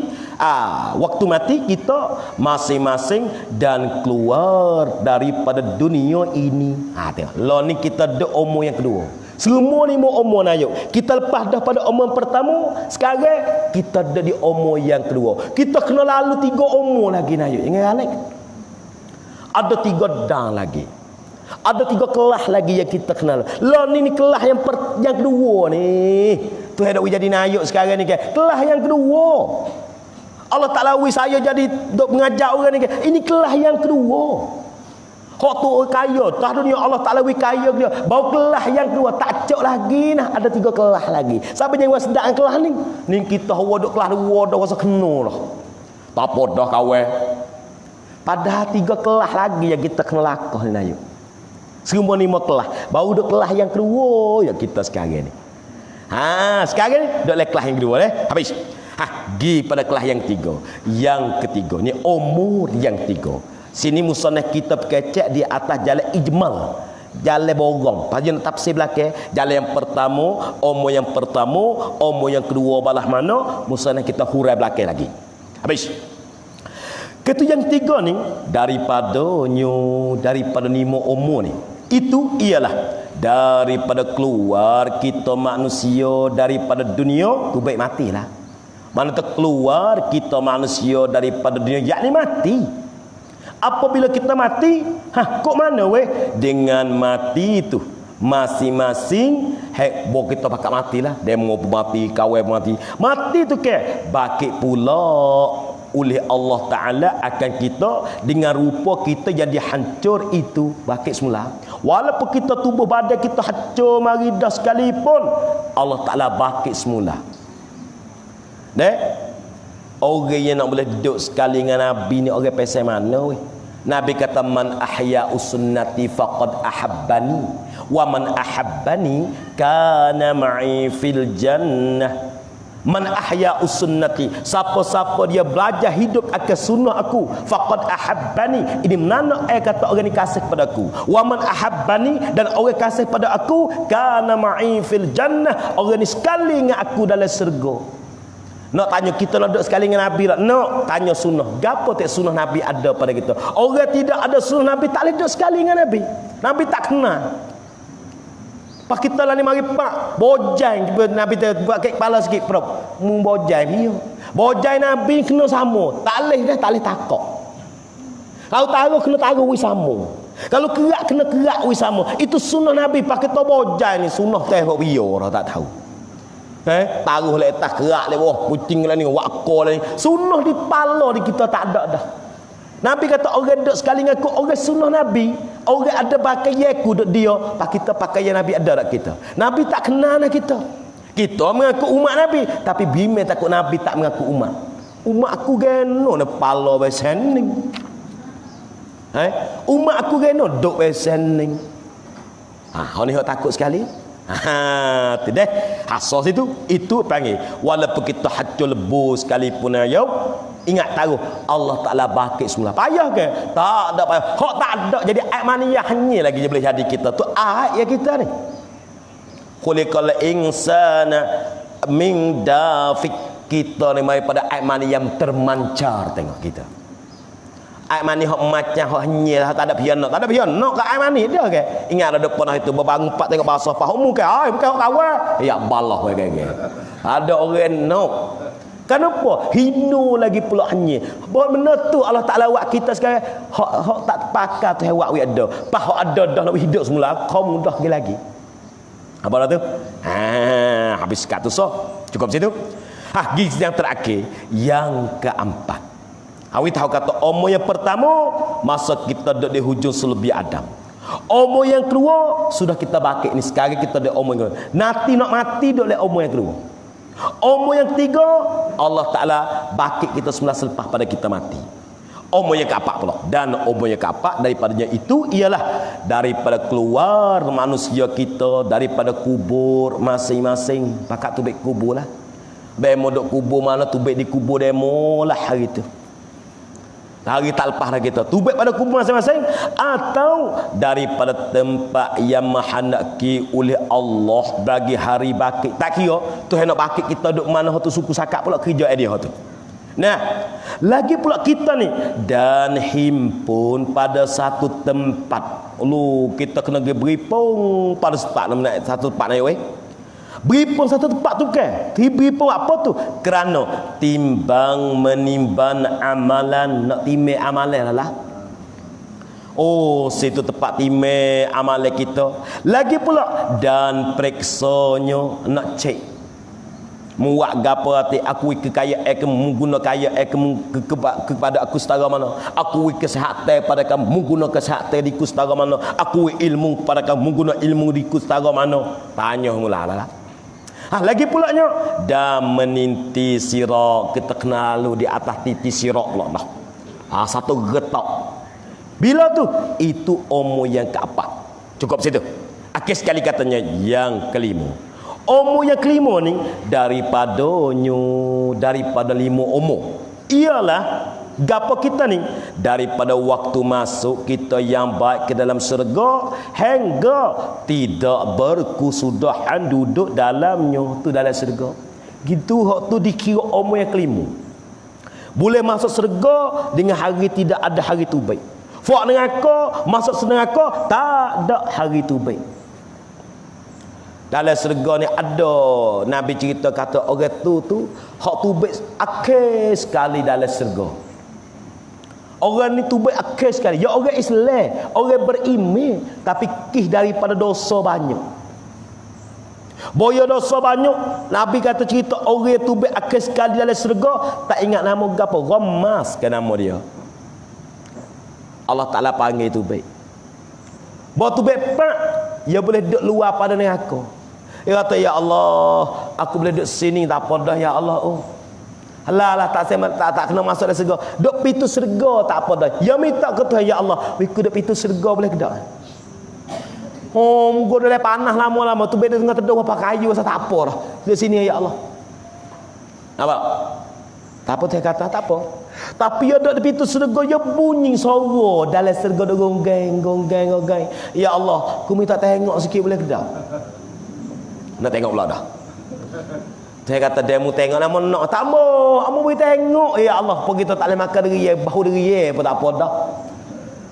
waktu mati kita masing-masing dan keluar daripada dunia ini. Tengok. Lah ni kita ada umur yang kedua. Semua ni mau umur nayuk. Kita lepas dah pada umur pertama, sekarang kita ada di umur yang kedua. Kita kena lalu 3 umur lagi nayuk. Ingat Alex? Ada 3 dan lagi. Ada 3 kelas lagi yang kita kenal. Lah ni kelas yang kedua ni. Tu hendak jadi nayuk sekarang ni kan. Kelas yang kedua. Allah Ta'ala saya jadi duk mengajar orang ni kan. Ini kelas yang kedua. Kau tu kaya, tak dunia Allah Ta'ala kaya dia. Bawa kelas yang kedua, tak cok lagi nah. Ada 3 kelas lagi. Siapa yang sedang kelas ni? Ni kita waduk kelas 2 dah rasa kena lah. Tak apa dah kawan. Padahal 3 kelas lagi yang kita kena lakuh ni Nayu. Semua 5 kelas. Baru duk kelas yang kedua yang kita sekarang ni. Sekarang ni duk le kelas yang kedua habis. Pergi pada kelas yang 3. Yang ketiga ni umur yang 3. Sini musannaf kita berkecek di atas jalan ijmal. Jalan borong. Pasal nak tafsir belakang, jalan yang pertama, umur yang pertama, umur yang kedua balah mana, musannaf kita hurai belakang lagi. Habis. Ketu yang 3 ni daripada 5 umur ni. Itu ialah daripada keluar kita manusia daripada dunia tu baik matilah. Mana terkeluar kita manusia daripada dunia yakni mati. Apabila kita mati, kok mana dengan mati itu masing-masing bo kita pakat matilah. Demo mati, kawan mati. Mati tu ke bakit pula oleh Allah Ta'ala akan kita dengan rupa kita jadi hancur itu bakit semula. Walaupun kita tubuh badan kita hancur maridah sekalipun, Allah Ta'ala bakit semula. Orang yang nak boleh duduk sekali dengan Nabi ni orang pasal mana Nabi kata man ahya'u sunnati faqad ahabbani wa man ahabbani kana ma'i fil jannah. Man ahya'u sunnati, siapa-siapa dia belajar hidup akan sunnah aku, faqad ahabbani, ini mana kata orang ni kasih pada aku. Wa man ahabbani, dan orang kasih pada aku, kana ma'i fil jannah, orang ni sekali dengan aku dalam syurga. Nak tanya kita nak duduk sekali dengan Nabi tak? Nak tanya sunnah. Gapo tak sunnah Nabi ada pada kita? Orang tidak ada sunnah Nabi tak boleh duduk sekali dengan Nabi. Nabi tak kenal. Pak kita lah ni mari pak bojai Nabi buat ke kepala sikit prop. Mu bojai dia. Bojai Nabi kena sama. Tak leh dah, tak leh takok. Kalau taruh kena taruh wi sama. Kalau kerak kena kerak wi sama. Itu sunnah Nabi. Pak kita bojai ni sunnah teh kok biar orang tak tahu. Taruh le atas kerak le bawah kucing lah ni wakor lah ni. Sunnah di pala di kita tak ada dah. Nabi kata orang duduk sekali dengan aku, orang sunnah Nabi, orang ada pakaian aku duduk dia, pak kita pakaian Nabi ada tak kita. Nabi tak kenal nak kita. Kita mengaku umat Nabi, tapi bime takut Nabi tak mengaku umat. Umat aku geno na pala besening. Umat aku geno duk besening. Hang ni hok takut sekali. Tu deh. Asas itu panggil walaupun kita hancur lebu sekalipun ayau. Ingat tahu Allah Ta'ala bakit semula. Payah ke? Tak ada payah. Hak tak ada jadi ayat maniyah hanya lagi boleh jadi kita. Tu ayat ya kita ni. Khuliqal insana min dafik. Kita ni mai pada ayat maniyah yang termancar tengok kita. Ayat mani hak macam hak hanya tak ada piano. Tak ada piano ke ayat mani dia ke? Ingat ada pernah itu bebangun 4 tengok bahasa faham ke? Bukan hak kawan. Ya balah we Ada orang no. Kenapa? Hino lagi pula hanya. Bahawa benda tu Allah Ta'ala buat kita sekarang hak tak terpakai tu hewak we ada. Pas hak ada dah nak hidup semula, kau mudah lagi. Apa dah tu? Habis kat tu cukup situ. Giz yang terakhir, yang keempat. Awi tahu kata umur yang pertama masa kita duduk di hujung sulbi Adam. Umur yang kedua sudah kita bakit ni sekarang kita di umur yang kedua. Nanti nak mati duduk di umur yang kedua. Umur yang ketiga Allah Ta'ala bakit kita semula selepas pada kita mati. Umur yang keempat pula. Dan umur yang keempat daripadanya itu ialah daripada keluar manusia kita daripada kubur masing-masing. Pakat tu baik kubur lah. Demo duk kubur mana tu baik di kubur demo lah hari tu. Hari tak lepas dah kita tubik pada kubur masing-masing atau daripada tempat yang mahanaki oleh Allah bagi hari bakit. Tak kira tu hendak bakit kita duk mana tu suku sakat pula kerja dia tu. Nah, lagi pula kita ni dan himpun pada satu tempat. Lu kita kena beripung pada satu tempat ni weh. Beripun satu tempat tu kan? Beripun apa tu? Kerana timbang menimbang amalan, nak timbang amalan lah. Oh, situ tempat timbang amalan kita. Lagi pula dan periksanya nak cek. Muak gapo hati aku kekaya guna kaya kepada aku setara mana. Aku kesihatan pada kamu guna kesihatan di ku setara mana. Aku ilmu pada kamu guna ilmu di ku setara mana. Tanya mula lah. Lagi pulanya dan meninti sirak kita kenal di atas titi sirak pula dah. Satu getok. Bila tu? Itu umur yang keempat. Cukup situ. Akhir sekali katanya yang kelima. Umur yang kelima ni daripada 5 umur. Ialah gapo kita ni daripada waktu masuk kita yang baik ke dalam syurga hingga tidak berkusudahan duduk dalamnya tu dalam syurga. Gitu hak tu dikira umur yang kelima. Boleh masuk syurga dengan hari tidak ada hari tu baik. Fuak neraka, masuk neraka tak ada hari tu baik. Dalam syurga ni ada Nabi cerita kata orang tu hak tu baik akhir sekali dalam syurga. Orang ni tu baik akhir sekali. Ya orang Islam, orang beriman tapi kih daripada dosa banyak. Boya dosa banyak, Nabi kata cerita orang tu baik akhir sekali dalam syurga, tak ingat nama gapo, Ghammas ke nama dia. Allah Ta'ala panggil tu baik. Bawa tu baik pak, dia boleh duduk luar pada neraka. Dia kata, ya Allah, aku boleh duduk sini tak apa dah ya Allah. Oh, alah tak kena masuk dalam syurga. Duduk pintu syurga tak apa dah. Ya minta ke Tuhan, ya Allah, aku duduk pintu syurga boleh ke tak? Oh, muka dah panas lama-lama tu baik dia tengah teduh apa kayu asal tak apa dah. Duduk sini ya Allah. Nampak? Tak apa dia kata, tak apa. Tapi dia duduk di pintu syurga, dia bunyi suara dalam syurga dia gonggeng. Ya Allah, aku minta tengok sikit boleh ke tak? Nak tengok pula dah. Saya kata dia mu tengok nama nak tak mau, amu boleh tengok. Ya Allah, pun kita tak boleh makan diri bahu diri pun tak apa dah.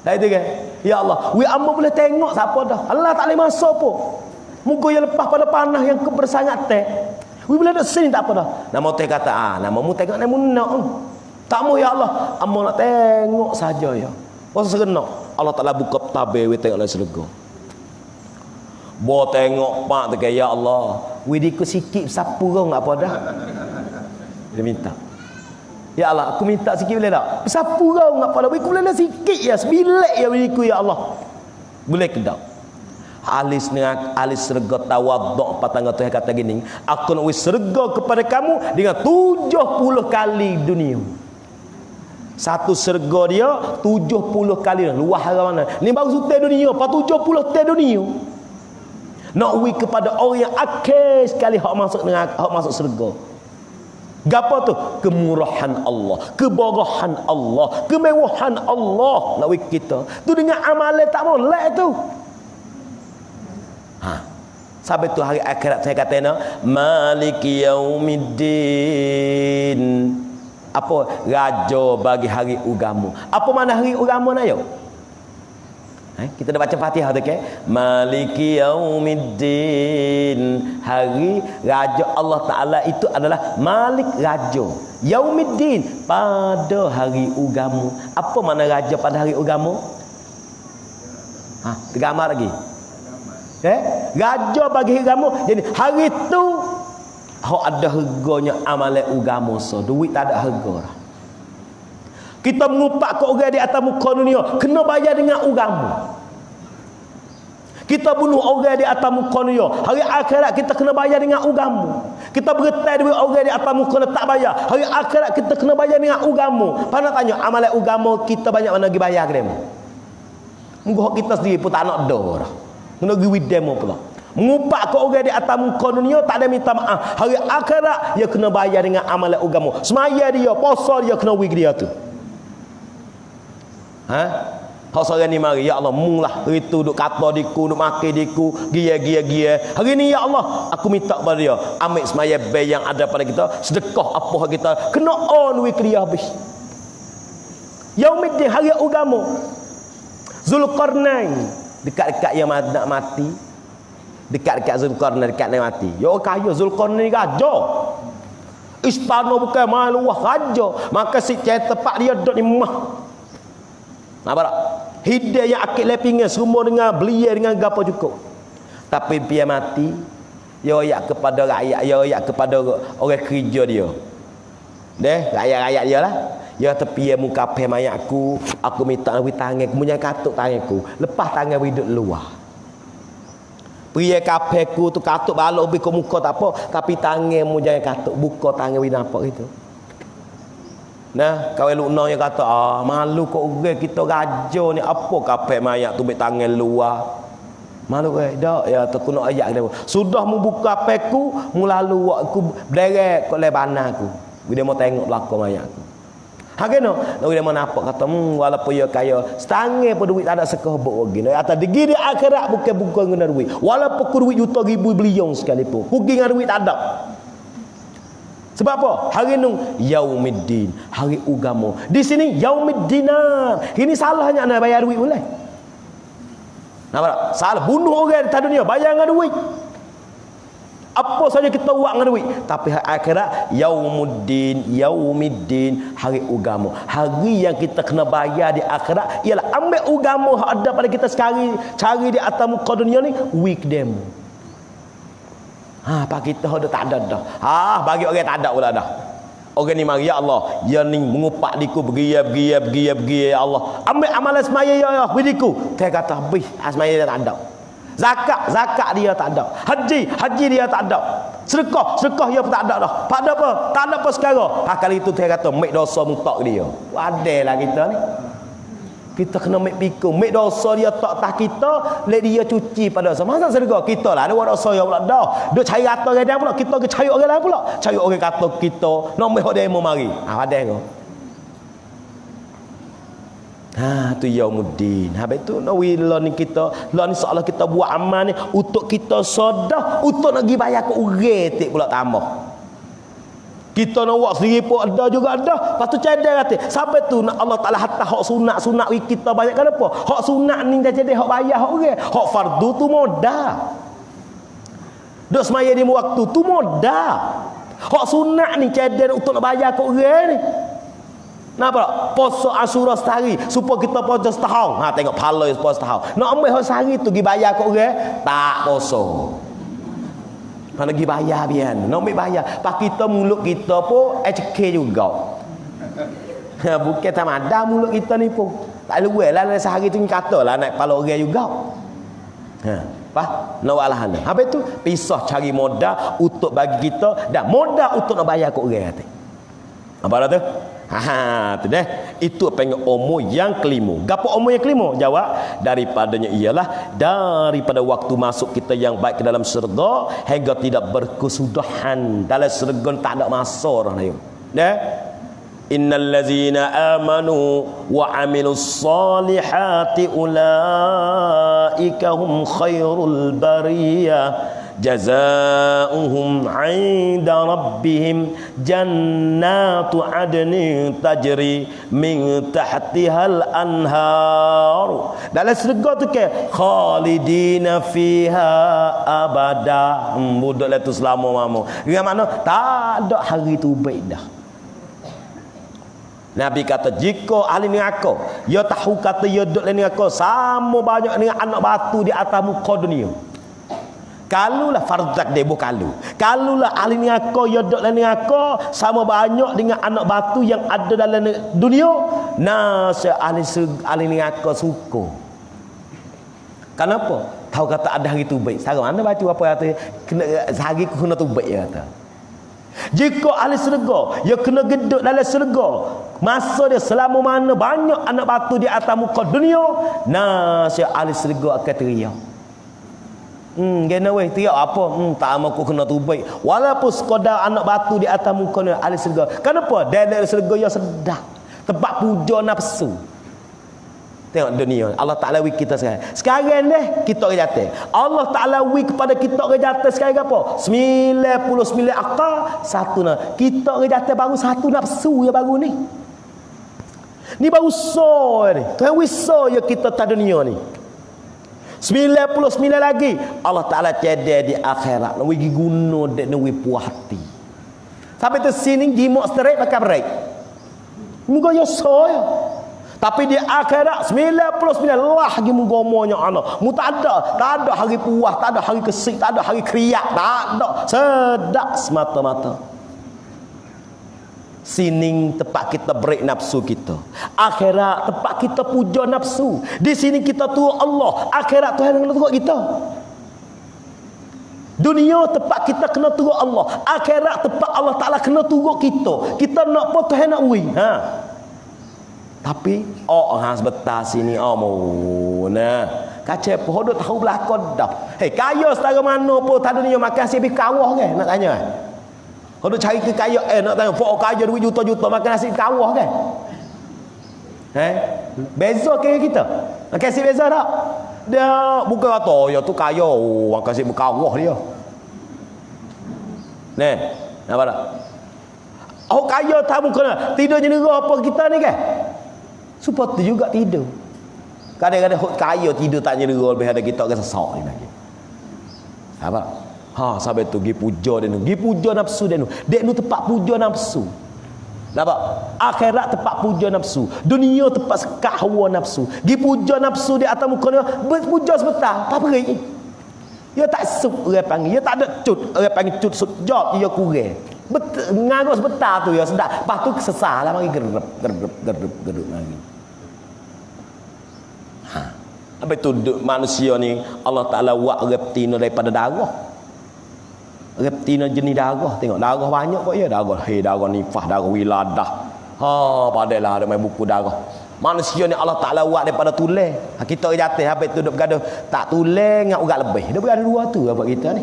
Dah itu kan? Ya Allah, we amu boleh tengok siapa dah. Allah tak boleh masuk pun. Muka yang lepas pada panah yang kebersangat teh. We boleh duduk sini tak apa dah. Nama teh kata, nama mu tengok nama nak. Tak mau ya Allah, amu nak tengok saja ya. Pasal serenok Allah Taala buka tabir we tengok dalam syurga. Bo tengok pak tu ya Allah, we diku sikit sapu kau apa dah. Dia minta. Ya Allah, aku minta sikit boleh tak? Sapu kau apa dah? We boleh sikit ya, sebilik ya we diku ya Allah. Boleh ke tak? Alis syurga tawaduk patangga Tuhan kata gini, aku nak syurga kepada kamu dengan 70 kali dunia. Satu syurga dia 70 kali luah mana. Ni baru sutai dunia, 70 tahun dunia. Nak wi kepada orang yang akhir sekali hak masuk syurga. Gapo tu? Kemurahan Allah, kebarahan Allah, kemewahan Allah nak wi kita. Tu dengan amalan tak molek tu. Sampai tu hari akhirat saya kata Maliki Yaumiddin. Apa? Raja bagi hari agama. Apa mana hari agama nak yo? Kita dah baca Fatihah tu ke? Maliki Yaumiddin. Hari raja Allah Taala itu adalah Malik raja. Yaumiddin pada hari agama. Apa mana raja pada hari agama? Tergambar lagi. Raja bagi agama. Jadi hari tu hak ada harganya amalan agama so. Duit tak ada harga dah. Kita mengupak ke orang di atas muka dunia kena bayar dengan agama. Kita bunuh orang di atas muka dunia, hari akhirat kita kena bayar dengan agama. Kita bertai duit orang di atas muka tak bayar, hari akhirat kita kena bayar dengan agama. Pana tanya amalan agama kita banyak mana pergi bayar ke demo? Munggo kita sendiri pun tak nak dah. Kena pergi demo pula. Mengupak ke orang di atas muka dunia tak ada minta maaf. Hari akhirat dia kena bayar dengan amalan agama. Semaya dia, puasa dia kena pergi dia tu. Hak seorang ni mari ya Allah munglah itu duk kata diku duk makan diku gia. Hari ni ya Allah aku minta pada dia ambil semaya bay yang ada pada kita, sedekah apa kita kena on we dia habis. Yaumiddin hari agama. Zulkarnain dekat-dekat yang nak mati. Dekat-dekat Zulkarnain dekat nak mati. Ya kaya Zulkarnain raja. Istana bukan main luah raja. Maka si tempat dia duduk di mah. Nampak tak? Hidayah yang akid lepingan semua dengan belia dengan gapo cukup. Tapi dia mati, dia royak kepada rakyat, dia royak kepada orang kerja dia. Rakyat-rakyat dia lah. Dia tepi muka pe mayat aku minta wi tangan, kemudian katuk tanganku. Lepas tangan wi duduk luar. Pria kapeku tu katuk balok bi ke muka tak apa, tapi tangan mu jangan katuk, buka tangan wi nampak gitu. Nah, kawan lukno yang kata, malu kok orang kita raja ni, apa kapek mayat tu tangan luar. Malu dak ya terkena ayat dia. Sudah membuka peku, mulalu aku berderet kat lebana aku. Dia mau tengok belakang mayat aku. Hageno, dia mau nampak kata, walaupun ya kaya, setangih pun duit tak ada sekehbok lagi. Atas digi di akhirat bukan guna duit. Walaupun ku duit juta ribu bilion sekalipun, pergi dengan duit tak ada. Sebab apa? Hari ni Yaumiddin, hari agama. Di sini Yaumiddinar. Ini salahnya nak bayar duit boleh. Nampak tak? Salah bunuh orang di dunia, bayar dengan duit. Apa saja kita buat dengan duit. Tapi akhirat Yaumuddin, Yaumiddin, hari agama. Hari yang kita kena bayar di akhirat ialah ambil agama yang ada pada kita sekarang, cari di atas muka dunia ni, weekday. Pak kita dah tak ada dah. Bagi orang tak ada pula dah. Orang ni mari, ya Allah, dia ni mengupak diku bergiap ya Allah. Ambil amalan semaya ya beriku. Dia kata, habis semaya dia tak ada. Zakat dia tak ada. Haji dia tak ada. Sedekah dia pun tak ada dah. Pada apa? Tak ada apa sekarang. Kali itu dia kata, make dosa mutak dia. Wadailah kita ni. Kita kena make pikir, make dosa dia tak kita, let dia cuci pada dosa. Masa sedekah kita lah ada buat dosa ya pula dah. Duk cari kata orang dia pula, kita ke cari orang lain pula. Cari orang kata kita, nak mai hok demo mari. Ada ke? Tu Yaumuddin. Habis tu nak wila ni kita, lah ni seolah kita buat amal ni untuk kita sedar, untuk nak pergi bayar ke orang tik pula tambah. Kita nak buat sendiri pun ada juga ada. Lepas tu cadang kata. Sampai tu Allah Ta'ala hatta hak sunat kita banyak kan apa? Hak sunat ni dah jadi hak bayar hak orang. Hak fardu tu modal. Duk semaya di waktu tu modal. Hak sunat ni cadang untuk nak bayar kat orang ni. Nampak? Puasa Asyura setahari supaya kita puasa setahun. Tengok pahala puasa setahun. Nak ambil hak sehari tu pergi bayar kat orang, tak puasa. Kalau pergi bayar biar, nak ambil bayar. Pak kita mulut kita pun HK juga. Bukan tak ada mulut kita ni pun. Tak luar lah sehari tu katalah naik kepala orang juga. Pak, nak buat alahan. Habis tu pisah cari modal untuk bagi kita dan modal untuk nak bayar kat orang kata. Apa dah tu? Tu dah. Itu pengen umur yang kelima. Gapo umur yang kelima? Jawab, daripadanya ialah daripada waktu masuk kita yang baik ke dalam syurga hingga tidak berkesudahan. Dalam syurga tak ada masa orang lain. Dah. Innal ladzina amanu wa amilus solihati ulaika hum khairul bariyah. Jazaohum 'inda rabbihim jannatu 'adnin tajri min tahtihal anhar. Dalam syurga tu ke khalidina fiha abada. Budaklah tu selama-lamanya. Dengan makna tak ada hari tu baik dah. Nabi kata jika ahli neraka dia tahu kata dia duduk dalam neraka sama banyak dengan anak batu di atas muka dunia. Kalulah farzak dia bukan kalulah ahli neraka ya duduk dalam neraka sama banyak dengan anak batu yang ada dalam dunia, ahli neraka suka. Kenapa? Tahu kata ada hari tu baik. Sekarang anda baca apa kata kena hari ku kena tu baik dia kata. Jika ahli syurga dia kena geduk dalam syurga masa dia selama mana banyak anak batu di atas muka dunia, ahli syurga akan teriak. Gena weh tiap apa? Tak mau aku kena tubai. Walaupun sekadar anak batu di atas muka ni ahli syurga. Kenapa? Dari syurga yang sedap. Tempat puja nafsu. Tengok dunia. Allah Ta'ala wik kita sekarang. Sekarang ni kita orang jatuh. Allah Ta'ala wik kepada kita orang jatuh sekarang apa? 99 akal, satu nak. Kita orang jatuh baru satu nafsu yang baru ni. Ni baru so ni. Tuhan wiso ya kita tak dunia ni. 99 lagi Allah Ta'ala cedek di akhirat nak pergi guna dek nak puas hati sampai tu sini jimak straight pakai break muka ya soya tapi di akhirat 99 lagi menggomonya Allah mu tak ada hari puas, tak ada hari kesik, tak ada hari kriak, tak ada, sedap semata-mata. Sini tempat kita break nafsu kita. Akhirat tempat kita puja nafsu. Di sini kita tu Allah. Akhirat Tuhan yang tengok kita. Dunia tempat kita kena turut Allah, akhirat tempat Allah Taala kena turut kita. Kita nak apa Tuhan nak beri. Tapi sebentar sini nah. Kacau apa hodok tahu belakang dah. Kaya setara mana pun tak dunia makan nasi lebih kawah kan nak tanya. Hodok cari ke kaya nak tanya pok kaya duit juta-juta makan nasi kawah kan. Beza ke kita? Makan nasi beza tak? Dia bukan kata ya tu kaya orang kasih berkawah dia. Nampak tak? Kaya tak bukan tidur jenera apa kita ni kan? Supaya tu juga tidur. Kadang-kadang kaya tidur tak jenera lebih ada kita ke sesak ni lagi. Apa? Sampai tu pergi puja dia ni. Pergi puja nafsu dia ni. Dia ni tempat puja nafsu. Nampak? Akhirat tempat puja nafsu. Dunia tempat sekat hawa nafsu. Pergi puja nafsu di atas muka dia. Berpuja sebentar. Tak beri. Dia tak sup orang panggil. Dia tak ada cut. Orang panggil cut sujud. Dia kurang. Ngarut sebentar tu ya sedap. Lepas tu sesal lah. Mari gerep lagi. Apa itu manusia ni Allah Ta'ala buat reptina daripada darah. Reptina jenis darah. Tengok darah banyak kok ya. Darah nifah, darah wiladah. Padahal ada main buku darah. Manusia ni Allah Ta'ala buat daripada tulang. Kita jatuh apa itu duk bergaduh tak tulang dengan urat lebih. Dia bergaduh dua tu apa kita ni.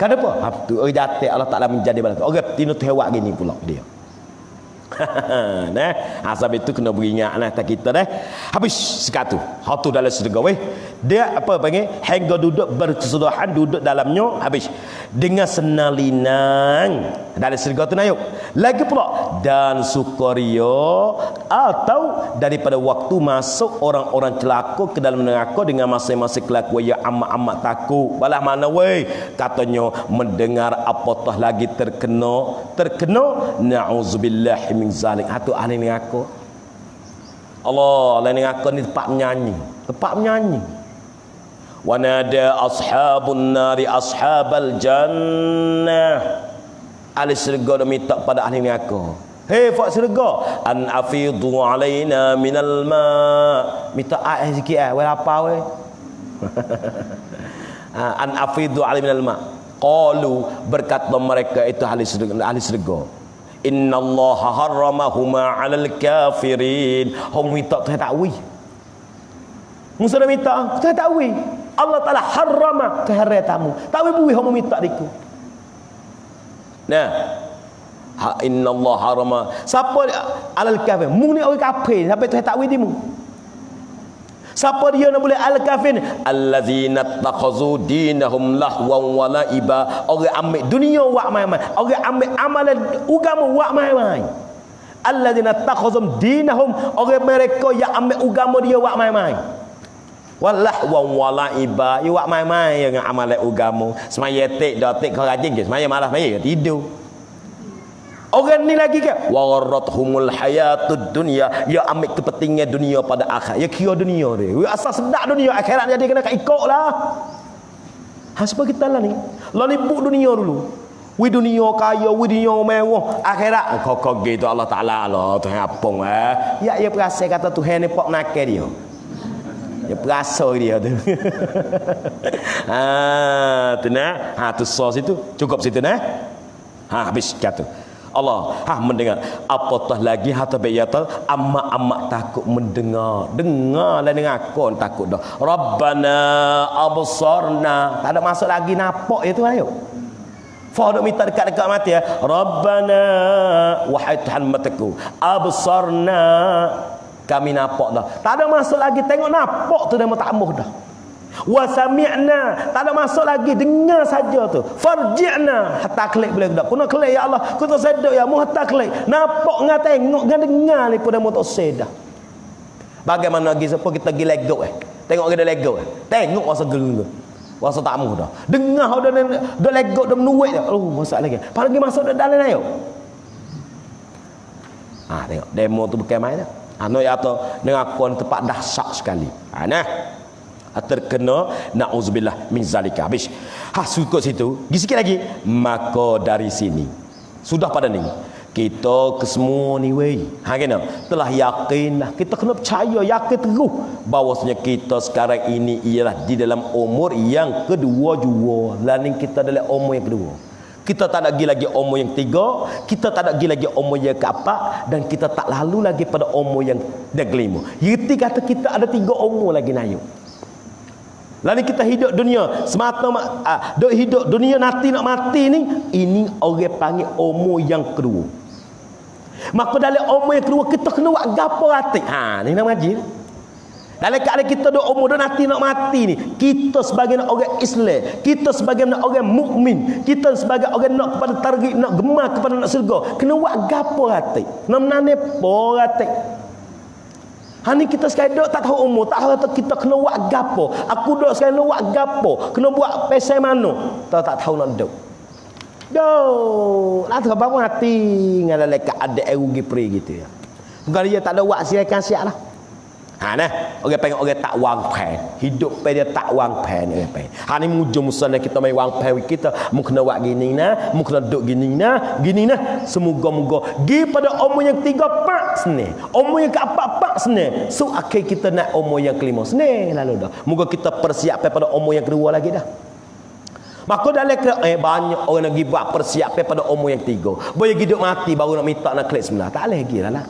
Kenapa? Tu jatuh Allah Ta'ala menjadi pada tu. Reptina tu buat gini pula dia. Sebab itu kena beringat tak kita habis sekat tu tu dalam syurga dia apa panggil hingga duduk berkesudahan duduk dalamnya habis dengan senalinang dalam syurga tu nayuk lagi pula dan sukaria atau daripada waktu masuk orang-orang celaka ke dalam neraka dengan masing-masing kelakuan yang amat-amat takut balah mana katanya mendengar apatah lagi terkena na'udzubillah min zalik. Hatu ahli neraka. Allah ahli neraka ni tempat menyanyi. Wa nada ashabun nari ashabal jannah. Ahli syurga dah minta pada ahli neraka. Fak syurga an afidu alaina minal ma. Minta air sikit lapar an afidu alaina minal ma. Qalu berkata mereka itu ahli syurga. Inna Allah harramahuma 'alal kafirin. Hom minta Tuhan takwi. Musa dah minta Tuhan takwi. Allah Taala harrama Tuhan tamu. Takwi bui hom minta diku. Inna Allah harrama. Siapa 'alal kafir? Mu ni orang kafir sampai Tuhan takwi dimu. Siapa dia nak boleh al-kafir? Allazina takhazu dinahum lahwan wa laiba. Orang ambil dunia buat main-main. Orang ambil amalan agama buat main-main. Allazina takhazu dinahum. Orang mereka yang ambil agama dia buat main-main. Walahwan wa laiba. Dia buat main-main dengan amalan agama. Semaya tek kau rajin ke? Semaya malas semaya tidur. Orang ni lagi ke warathumul hayatud dunya, dia ambil kepentingan dunia pada akhirat. Dia kira dunia dia. Dia asal sedak dunia, akhirat jadi kena ikutlah. Sebab kita lah ni buk dunia dulu. Dunia kaya, dunia mewah, akhirat kok gitu Allah Taala lah Tuhan apung ya perasa kata Tuhan ni pok nakal dia. Dia perasa dia tu. Tu tu sos itu cukup situ habis kata Allah mendengar apatah lagi hatta bayatal amak takut mendengar lah dengan aku takut dah Rabbana absarna tak ada masuk lagi nampak itu ayo duk minta dekat-dekat mati Rabbana wahai Tuhan mataku absarna kami nampak dah tak ada masuk lagi tengok nampak tu dah tambah dah wa sami'na tak ada masuk lagi dengar saja tu farji'na hatta klik boleh dak kuna klik ya Allah ku tak sedek ya mu hatta klik nampak ngah tengok ngah dengar ni pun dah mu tak sedah bagaimana lagi siapa kita pergi lego tengok kita lego tengok rasa gelung rasa tak mu dah dengar dah lego dah menuik dah masak lagi apalagi masuk dalam ayo tengok demo tu bukan main dah ya atau dengan kon tempat dahsyat sekali terkena na'udzubillah min zalika habis suka situ sikit lagi maka dari sini sudah pada ni Kita kesemua ni weh. Kena telah yakin lah. Kita kena percaya, yakin terus bahawasanya kita sekarang ini ialah di dalam umur yang kedua jua. Lain kita dalam umur yang kedua. Kita tak ada lagi umur yang tiga, kita tak ada lagi umur yang keempat, dan kita tak lalu lagi pada umur yang kelima. Yaitu kata kita ada 3 umur lagi naik. Lalu kita hidup dunia semata duk hidup dunia nanti nak mati ni, ini orang panggil umur yang kedua. Maka dalam umur yang kedua kita kena buat gapo hati. Ni nak ngaji. Dalam keadaan kita duk umur nanti nak mati ni, kita sebagai orang Islam, kita sebagai orang mukmin, kita sebagai orang nak kepada target, nak gemar kepada nak syurga, kena buat gapo hati. Nak menane po hati. Ni kita sekarang duk tak tahu umur, tak tahu kita kena buat gapo. Aku duk sekarang nak buat gapo, kena buat pesai mana, tak tahu nak duk. Lah tu apa hati ngala lekat ada rugi pri gitu ya. Bukan dia tak ada buat silakan siap lah. Nah, orang pengen orang tak wang pan. Hidup pe dia tak wang pan ni pe. Ni mujung sana kita mai wang pan kita, mu kena buat gini nah, mu kena duk gini nah. Semoga-moga gi pada umur yang 3 pak sene. Umur yang ke-4 pak sene. So akhir kita nak umur yang ke-5 sene lalu dah. Moga kita persiap pada umur yang kedua lagi dah. Maka dalam banyak orang lagi buat persiapan pada umur yang 3. Boleh hidup mati baru nak minta nak klik semula. Tak boleh lagi lah.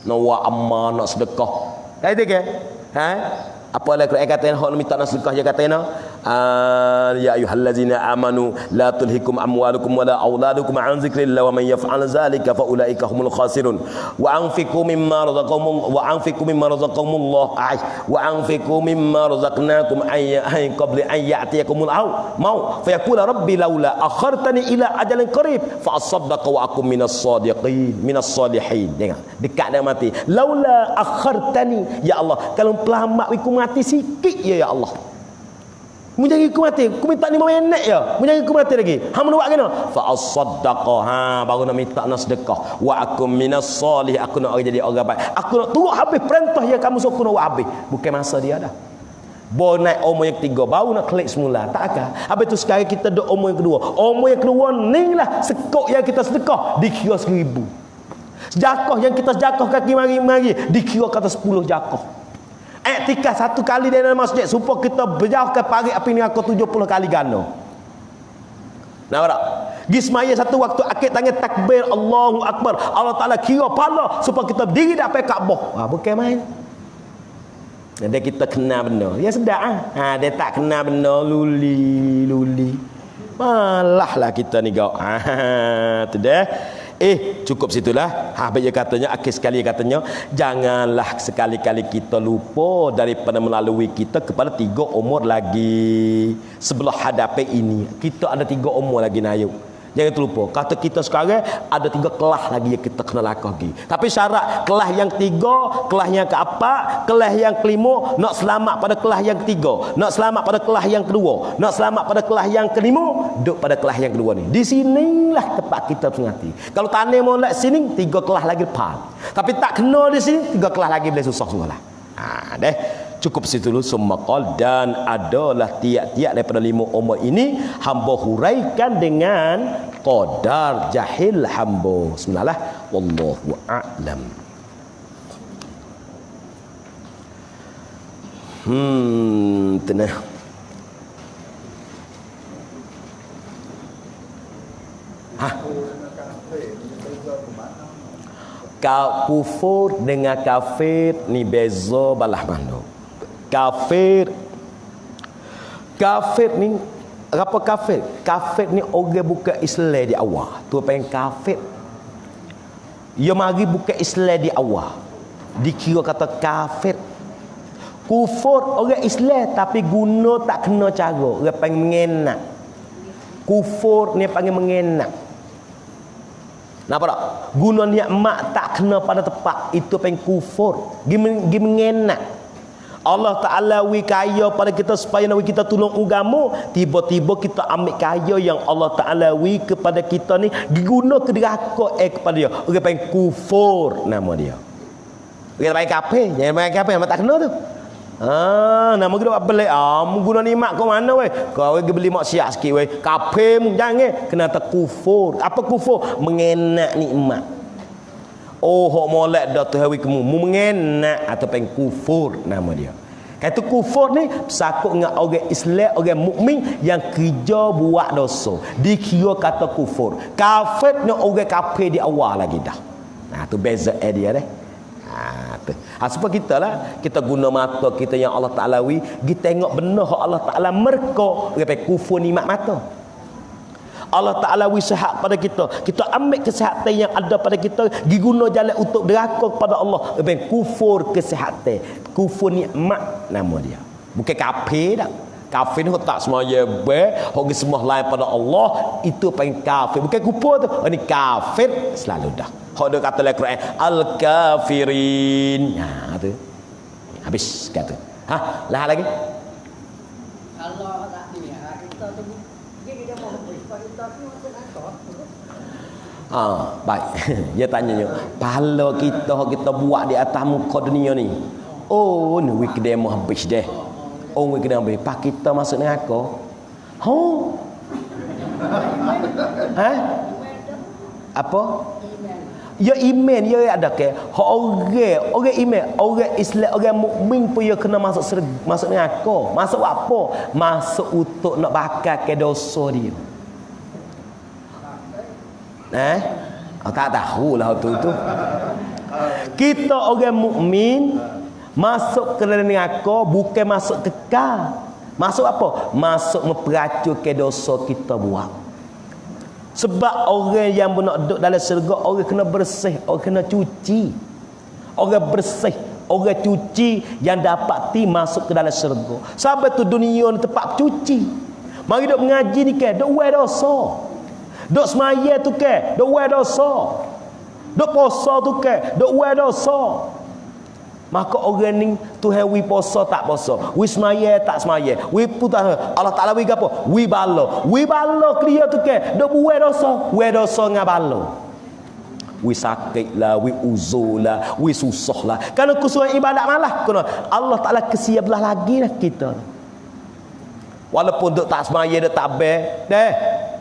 Nak buat amal, nak sedekah. Tak ada ke? Apa lah Quran kata nak minta nak sedekah dia kata ya ayyuhallazina amanu la tulhikum amwalukum wala auladukum an dzikrillah wa man yaf'al zalika fa ulaika humul khasirun wa anfiqu mimma razaqakumullah wa anfiqu mimma razaqnakum ay qabla an ya'tiyakumul maut fa yaqulu rabbi laula akhartani ila ajalin qarib fa asaddaqa wa akum minas salihin. Dengar dekat dah mati, laula akhartani ya Allah, kalau pelamat aku mati sikit ya Allah. Mu jangan aku mati, aku minta 5 minit ya. Mu jangan aku mati lagi. Hang buat kena. Fa as-sadaqah, baru nak minta nak sedekah. Wa akum minas solih, aku nak jadi orang baik. Aku nak turut habis perintah yang kamu suruh aku nak buat habis. Bukan masa dia dah. Baru naik umur yang 3 baru nak klik semula. Tak akan. Habis tu sekarang kita duk umur yang kedua. Umur yang kedua ni lah sekok yang kita sedekah dikira 1000. Sedekah yang kita sedekah kaki mari-mari dikira kata 10 sedekah. Iktikaf 1 kali dalam masjid supaya kita berjauhkan parit api neraka 70 kali ganda. Nampak tak? Gi semaya satu waktu akhir tangan takbir Allahu Akbar, Allah Taala kira pahala supaya kita berdiri di atas Kaabah. Bukan main. Dia kita kena benda. Ya sedap dia tak kena benda luli. Malahlah kita ni kau. Tu dah. Cukup situlah. Habis dia katanya, akhir sekali katanya, janganlah sekali-kali kita lupa daripada melalui kita kepada 3 umur lagi. Sebelum hadapi ini, kita ada 3 umur lagi naik. Jangan terlupa. Kata kita sekarang ada 3 kelas lagi yang kita kena lakah lagi. Tapi syarat kelas yang 3, kelas yang ke-4, kelas yang ke-5 nak selamat pada kelas yang 3, nak selamat pada kelas yang kedua, nak selamat pada kelas yang ke-5, duduk pada kelas yang kedua ni. Di sinilah tempat kita berhati. Kalau tanya mau nak sini 3 kelas lagi depan. Tapi tak kena di sini 3 kelas lagi boleh susah semua lah. Deh. Cukup situ dulu summa qal, dan adalah tiap-tiap daripada 5 umur ini hamba huraikan dengan qadar jahil hamba. Bismillah, wallahu a'lam. Tenang. Kufur dengan kafir ni beza balah mana? Kafir ni apa kafir? Kafir ni orang bukan Islam di awal. Tu panggil kafir. Dia mari bukan Islam di awal, dikira kata kafir. Kufur orang Islam tapi guna tak kena cara, orang panggil mengenak. Kufur ni panggil mengenak. Nampak tak? Guna nikmat tak kena pada tepat, itu panggil kufur. Gi mengenak. Allah Ta'ala kaya pada kita supaya kita tolong agama, tiba-tiba kita ambil kaya yang Allah Ta'ala kepada kita ni guna ke deraka kepada dia. Orang panggil kufur nama dia. Orang panggil kafir, jangan panggil kafir, tak kena tu. Nama kita buat pelik. Guna nikmat kau mana weh? Kau pergi beli maksiat sikit weh. Kafir jangan kena terkufur. Apa kufur? Mengenak nikmat. Oh, hok molek dah tu hawi kamu. Mengenak atau peng kufur nama dia. Kata kufur ni sakut dengan orang Islam, orang mukmin yang kerja buat dosa. Dikira kata kufur. Kafir ni orang kafir di awal lagi dah. Nah, tu beza dia deh. Sebab kita lah, kita guna mata kita yang Allah Ta'ala kita tengok benar Allah Ta'ala merka sampai kufur nikmat mata. Allah Ta'ala sihat pada kita, kita ambil kesihatan yang ada pada kita, guna jalan untuk deraka kepada Allah, sampai kufur kesihatan, kufur nikmat nama dia. Bukan kafir dah. Kafir ni tak semaya hok semua lain pada Allah, itu paling kafir. Bukan kufur tu, ini kafir selalu dah. Hok dia kata dalam Quran al-kafirin. Tu. Habis kata. Lah lagi. Kalau tak ni kita tu dia mau kita tu baik. Dia tanya pahala kita buat di atas muka dunia ni. Oh, ni weekday mau habis dah. Oh, weekday habis. Pak kita masuk neraka. Apa? Ya iman ya ada ke orang iman, orang Islam, orang mukmin pun ya kena masuk neraka. Masuk apa? Masuk untuk nak bakar ke dosa dia. Tak tahulah tu. Kita orang mukmin masuk ke dalam neraka bukan masuk kekal. Masuk apa? Masuk memperacun ke dosa kita buat. Sebab orang yang nak duduk dalam syurga, orang kena bersih, orang kena cuci. Orang bersih, orang cuci yang dapati masuk ke dalam syurga. Sebab tu dunia ni tempat cuci. Mari duk mengaji ni ke, duk buat dosa. Duk semaya tu ke, duk buat dosa. Duk puasa tu ke, duk buat dosa. Maka orang ni Tuhan puasa tak puasa, semaya tak semaya, putar Allah Taala gapo? Balo dia tu ke dak buat dosa ngah balo. Sakit lah, uzur lah, susah lah. Kalau kusuan ibadat malah kena Allah Taala kesia belah lagi dah kita. Walaupun dak tak semaya dak tak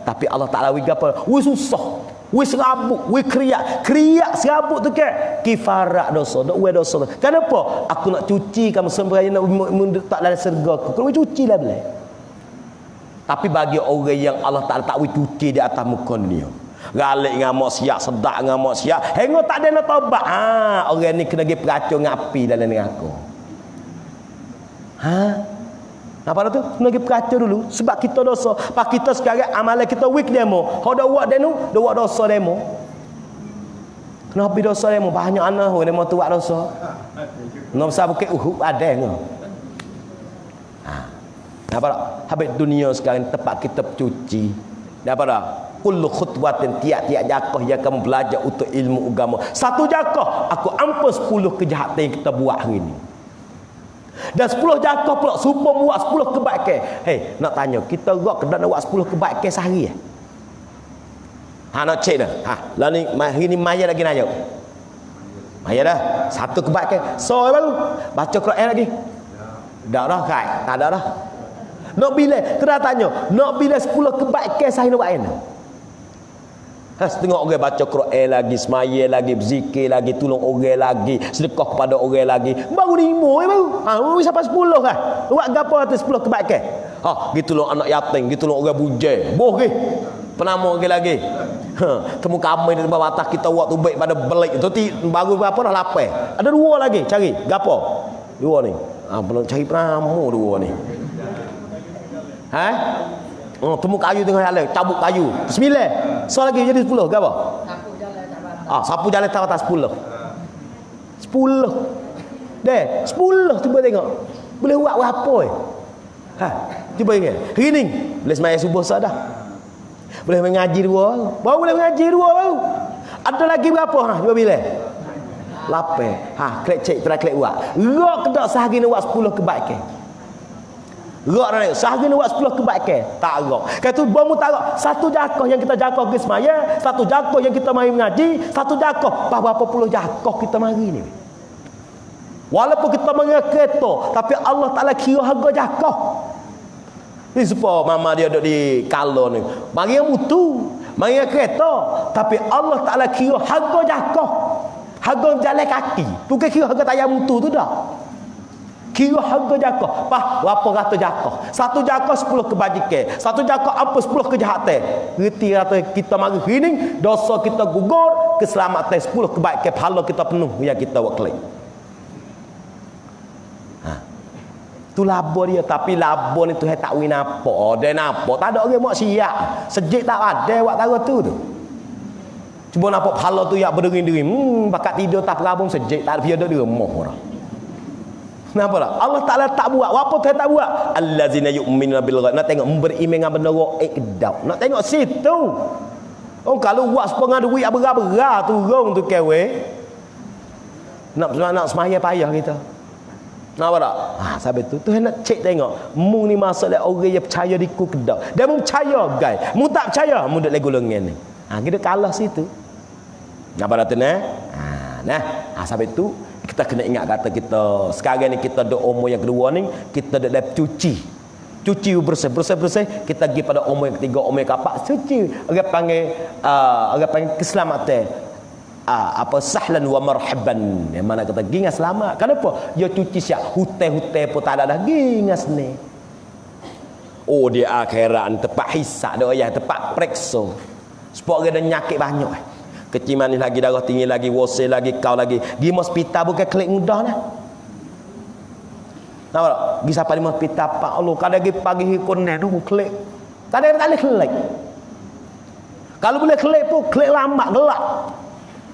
tapi Allah Taala gapo? Susah. Serabut, kriak serabut tu ke kifarat dosa, dak buat dosa. Kenapa? Aku nak cuci kamu sembahyang nak tak dalam syurga aku. Kau cuci lah boleh. Tapi bagi orang yang Allah Taala tak cuci di atas muka dunia, galik dengan maksiat, sedak dengan maksiat, hingga tak ada nak taubat. Orang ni kena pergi peracun dengan api dalam neraka. Apa tu? Kena pergi peracun dulu sebab kita dosa. Pak kita sekarang amalan kita weak demo. Hok dak buat demo, dak buat dosa demo. Kenapa dosa demo? Banyak anak demo tu buat dosa. Nom sabuk ada ngah. Apa dak? Habis dunia sekarang tempat kita cuci. Apa dak? Kullu khutwatin, tiap-tiap jakah yang kamu belajar untuk ilmu agama. Satu jakah aku ampun 10 kejahatan yang kita buat hari ni. Dan 10 jakah pula supaya buat 10 kebaikan. Nak tanya, kita gerak kedak nak buat 10 kebaikan sehari nak cek dah. Lah ni hari ni maya lagi nak jawab. Maya dah. Satu kebaikan. So baru baca Quran lagi. Dak dah kai, tak ada dah. Nak bila kena tanya, nak bila 10 kebaikan sehari nak buat apa? Setengah orang baca Quran lagi, semaya lagi, berzikir lagi, tolong orang lagi, sedekah kepada orang lagi. Baru 5 baru. Sampai 10 kan. Buat gapo atas 10 kebaikan. Gitu tolong anak yatim, gitu tolong orang bujang. Boh ke. Penama lagi. Temu kami di bawah atas kita buat tu baik pada belik. Tu baru berapa dah lapar. Ada 2 lagi cari. Gapo? 2 ni. Belum cari penama 2 ni. Temu kayu tengah jalan, cabut kayu. 9. So lagi jadi 10 ke apa? Sapu jalan tak batas. Sapu jalan tak batas 10. 10. Deh, 10 cuba tengok. Boleh buat apa cuba ingat. Hari ni boleh sembahyang subuh dah. Boleh mengaji 2. Baru boleh mengaji 2 baru. Ada lagi berapa cuba bila? 8. Klik cek klik buat. Rok kedak sehari ni buat 10 kebaikan. Gerak dah sehari ni buat 10 kebaikan. Tak gerak. Kata bamu tak gerak. Satu jakah yang kita jakah pergi semaya, satu jakah yang kita mari mengaji, satu jakah berapa puluh jakah kita mari ni. Walaupun kita mengenai kereta, tapi Allah Ta'ala kira harga jakah. Ini supaya mama dia duduk di kalo ni. Mari yang mutu, mari yang kereta, tapi Allah Ta'ala kira harga jakah. Harga jalan kaki. Bukan kira harga tayar mutu tu dah. Kira harga jakah. Berapa ratus jakah? Satu jakah 10 kebajikan. Satu jakah apa 10 kejahatan. Reti kata kita mari hening, dosa kita gugur, keselamatan 10 kebaikan, pahala kita penuh yang kita buat kelak. Tu labor dia, tapi labor ni Tuhan tak win apa. Dia nampak tak ada orang mak siap. Sejik tak ada buat tahu tu. Cuba nampak pahala tu yak berdering-dering. Bakat tidur tak perabung sejik tak ada dia di rumah orang. Kenapa tak? Allah Ta'ala tak buat. Apa Tuhan tak buat? Allazina yu'minuna bil ghaib. Nak tengok beriman dengan benda gaib dak. Nak tengok situ. Oh kalau buat setengah duit abra-abra turun tu kewe. Nak semaya payah kita. Nampak tak? Sampai tu Tuhan nak cek tengok. Mu ni masuk lah orang yang percaya di ku kedak. Dia mu percaya guys. Mu tak percaya, mu duk lagi golongan ni. Kita kalah situ. Nampak tak tu nah? Sampai tu kita kena ingat kata kita sekarang ni kita duk umur yang kedua ni, kita duk dah cuci bersih, kita pergi pada umur yang ketiga, umur yang keempat, cuci. Orang panggil keselamatan. Sahlan wa marhaban. Yang mana kata gingas selamat. Kenapa? Dia cuci siap hutai-hutai pun tak ada dah gingas ni. Oh di akhirat tempat hisab dia tempat periksa. Sebab orang ada nyakit banyak. Kecil manis lagi, darah tinggi lagi, wosel lagi, kau lagi. Di hospital bukan klik mudah nah. Nampak tak? Pergi sampai di hospital Pak Allah. Kadang lagi pagi hikunan tu klik. Kadang tak boleh klik. Kalau boleh klik pun klik lama, gelap.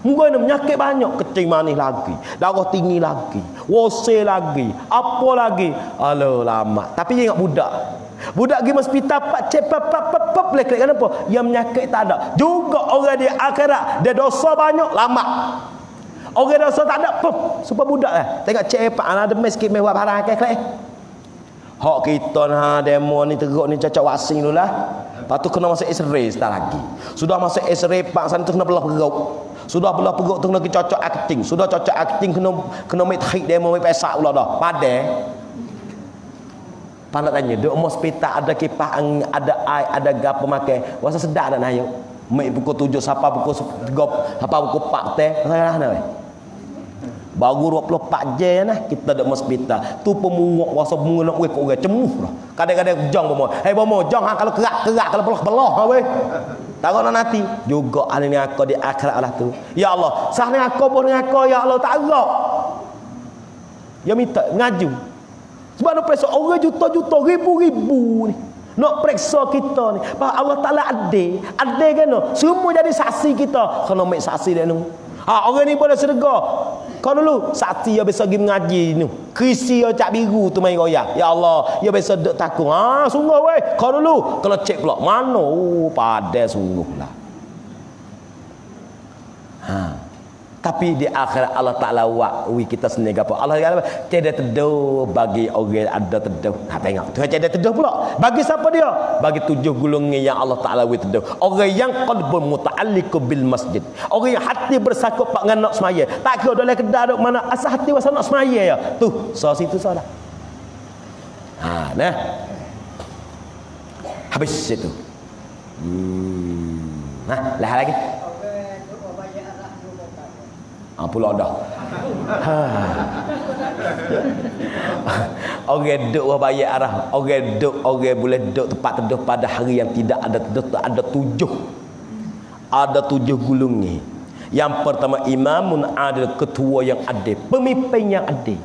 Mungkin ada penyakit banyak. Kecil manis lagi, darah tinggi lagi, wosel lagi, apa lagi. Alah lama. Tapi dia ingat budak. Budak pergi hospital pak cek pap boleh klik kenapa? Yang menyakit tak ada. Juga orang di akhirat dia dosa banyak lama. Orang dosa tak ada supaya budak lah. Tengok cek pak ada mes sikit mewah barang klik. Hak kita nah demo ni teruk ni cocok wasing dulu lah. Lepas tu kena masuk X-ray setelah lagi. Sudah masuk X-ray pak sana tu kena belah perut. Sudah belah perut tu kena cocok acting. Sudah cocok acting kena methik demo pesak pula dah. Padai. Pandai tanya, duk hospital ada kipas angin, ada air, ada gapo makan. Rasa sedap tak nayo. Mai pukul 7 sampai pukul 3, sampai pukul 4 teh. Salah nah. Baru 24 jam nah kita duk hospital. Tu pemuak rasa mengelak weh kok orang cemuh dah. Kadang-kadang jong bomo. Hei bomo, jong kalau kerak kalau belah weh. Takut nak nanti juga alih ni aku di akhirat Allah tu. Ya Allah, sah ni aku pun dengan aku ya Allah tak agak. Ya minta ngaju. Sebab nak periksa orang juta-juta, ribu-ribu ni. Nak periksa kita ni. Allah Ta'ala adil kan no? Semua jadi saksi kita. Kena ambil saksi dia ni. Orang ni boleh sedekah. Kau dulu, saksi yang biasa pergi mengaji ni. Krisi yang cak biru tu main goyang. Ya Allah, yang biasa duduk takut. Sungguh weh. Kau dulu, kena cek pula. Mana? Padah sungguh lah. Tapi di akhirat Allah Ta'ala wakwi kita sendiri apa? Allah kata tiada teduh bagi orang ada teduh. Tengok Tuhan tiada teduh pula. Bagi siapa dia? Bagi 7 golongan yang Allah Ta'ala wi teduh. Orang yang qalbun muta'alliqu bil masjid. Orang yang hati bersangkut pak dengan nak semaya. Tak kira dalam kedai duk mana asal hati wasal nak semaya ya. Tu, situ salah. Nah. Habis situ. Nah, lah lagi. Pula dah. Orang duduk bayar arah. Orang duduk, orang boleh duduk tempat teduh pada hari yang tidak ada teduh. Ada 7. Ada 7 golongan. Yang pertama imamun adil, ketua yang adil, pemimpin yang adil.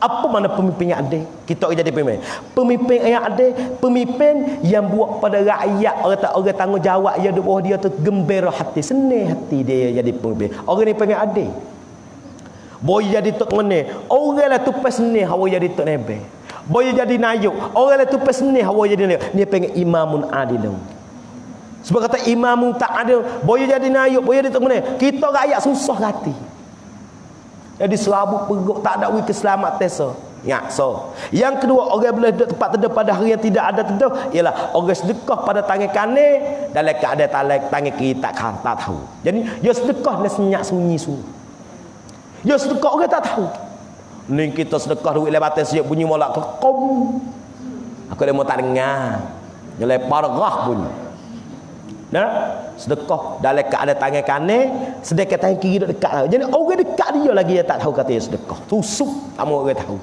Apa mana pemimpin yang adil? Kita jadi pemimpin. Pemimpin yang adil, pemimpin yang buat pada rakyat orang tanggungjawab yang di bawah dia tu gembira hati, senang hati dia jadi pemimpin. Orang ni pengen adil. Boy jadi tok mana? Orang lah tu pas ni hawa jadi tok nebe. Boy jadi nayuk. Orang lah tu pas ni hawa jadi nayuk. Dia pengen imamun adil. Sebab kata imamun tak adil, boy jadi nayuk, boy jadi tok mana? Kita rakyat susah hati. Jadi selabut perut tak ada keselamatan tesa. Ya, so. Yang kedua, orang boleh duduk tempat teduh pada hari yang tidak ada teduh ialah orang sedekah pada tangan kanan dalam keadaan tangan kiri tak tahu. Jadi dia sedekah dia senyap sunyi. Dia sedekah orang tak tahu. Ni kita sedekah duit lebatan siap bunyi molak kekom. Aku dah mau tak dengar. Dia lepar rah bunyi. Nah, sedekah dalam keadaan tangan kanan, sedekah tangan kiri dekat. Jadi orang dekat dia lagi dia tak tahu kata dia sedekah. Tusuk tak mau orang tahu.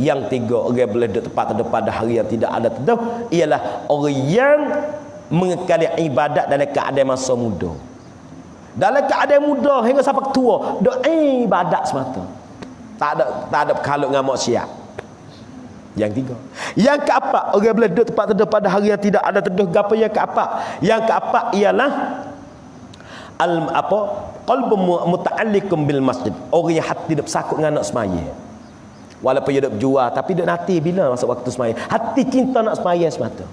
Yang tiga orang boleh duduk tepat pada hari yang tidak ada teduh ialah orang yang mengekali ibadat dalam keadaan masa muda. Dalam keadaan muda hingga sampai tua, duk ibadat semata. Tak ada berkalut dengan maksiat. Yang tiga. Yang keempat, orang boleh duduk tepat teduh pada hari yang tidak ada teduh. Gapo yang keempat? Yang keempat ialah qalbu muta'alliqum bil masjid. Orang yang hati duk sakut dengan nak semaya. Walaupun dia duk berjual tapi duk nanti bila masa waktu semaya. Hati cinta nak semaya semata.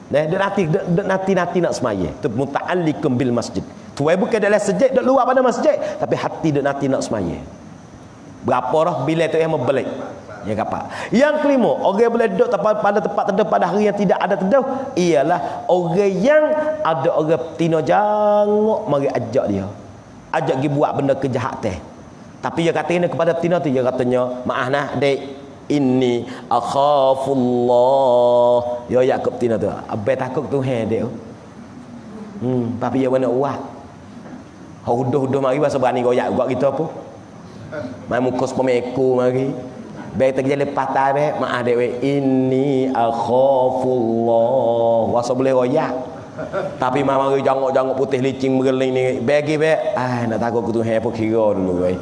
Duk nanti nak semaya. Tu muta'alliqum bil masjid. Tu bukan dalam masjid, duk luar pada masjid, tapi hati duk nanti nak semaya. Berapa roh bila tu yang membalik. Yang keempat. Yang kelima, orang boleh duduk pada tempat teduh pada hari yang tidak ada teduh ialah orang yang ada orang betina jangok mari ajak dia. Ajak pergi buat benda kejahatan. Tapi dia kata kepada betina tu, dia katanya, "Maaf nah, dek, inni akhafullah." Dia ajak ke betina tu. Abai takut Tuhan dek. Tapi dia nak buat. Huduh-huduh mari bahasa berani goyak buat kita apa? Mai muka sepemeko mari. Baik terjadi lepas tabe, maaf dek, ini akhafullah. Wasa boleh royak. Tapi mama jangok-jangok putih licin bergeling ni. Bagi nak takut ke Tuhan pun kira dulu wei.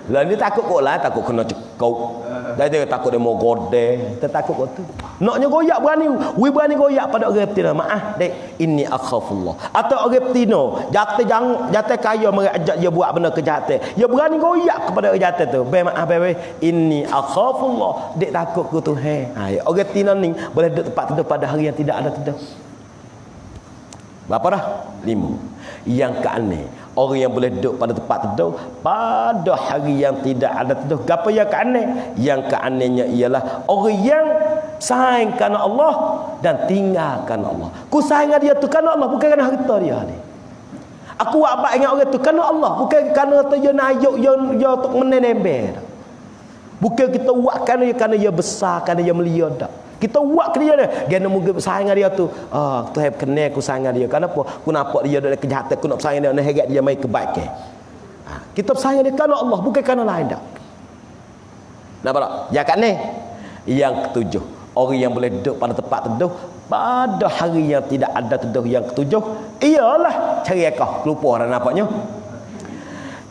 Lah ni takut kok lah, takut kena cekau. Dia takut dia mau godeh, dia takut kok tu. Naknya goyak berani, berani goyak pada orang betina. Maaf dek, ini akhafullah. Atau orang betina, jatuh kaya mari ajak dia buat benda kejahatan. Dia berani goyak kepada orang jatuh tu. Maaf ini akhafullah. Dek takut ke Tuhan. Orang betina ni boleh duduk tempat teduh pada hari yang tidak ada teduh. Berapa dah? 5. Yang keenam, orang yang boleh duduk pada tempat teduh pada hari yang tidak ada teduh. Apa yang keenam? Yang keenamnya ialah orang yang sayang kerana Allah dan tinggalkan Allah. Ku sayang dia tu kerana Allah, bukan kerana harta dia ni. Aku buat baik dengan orang tu kerana Allah, bukan kerana dia nayuk dia tok menember. Bukan kita buat kerana dia besar, kerana dia mulia dak. Kita buat ke dia dia mungkin sayang dia tu. Tuhan kenal aku sayang dia. Kenapa? Aku nampak dia ada kejahatan, aku nak sayang dia, nak heret dia mai kebaikan. Kita sayang dia kerana Allah, bukan kerana lain dak. Nampak tak? Yang keenam. Yang ketujuh, orang yang boleh duduk pada tempat teduh pada hari yang tidak ada teduh. Yang ketujuh ialah cerakah, lupa dah nampaknya.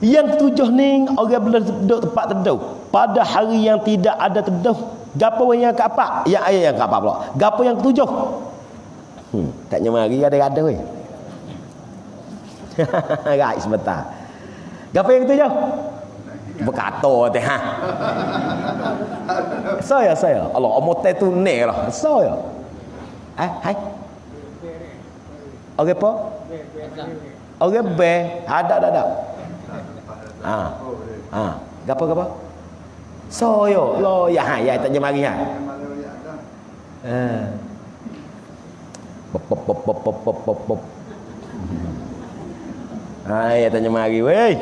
Yang ketujuh ni orang boleh duduk tempat teduh pada hari yang tidak ada teduh. Gapo yang keempat? Yang ayat yang keempat pula. Gapo yang ketujuh? Taknya mari ada weh. Right sebentar. Gapo yang ketujuh? Berkata teh ha. Saya. Allah omote tu ne lah. Saya. Hai. Okey apa? Okey be. Ada. Gapo? Soyo lo ya tanya mari ha. Pop. Ya tanya mari weh.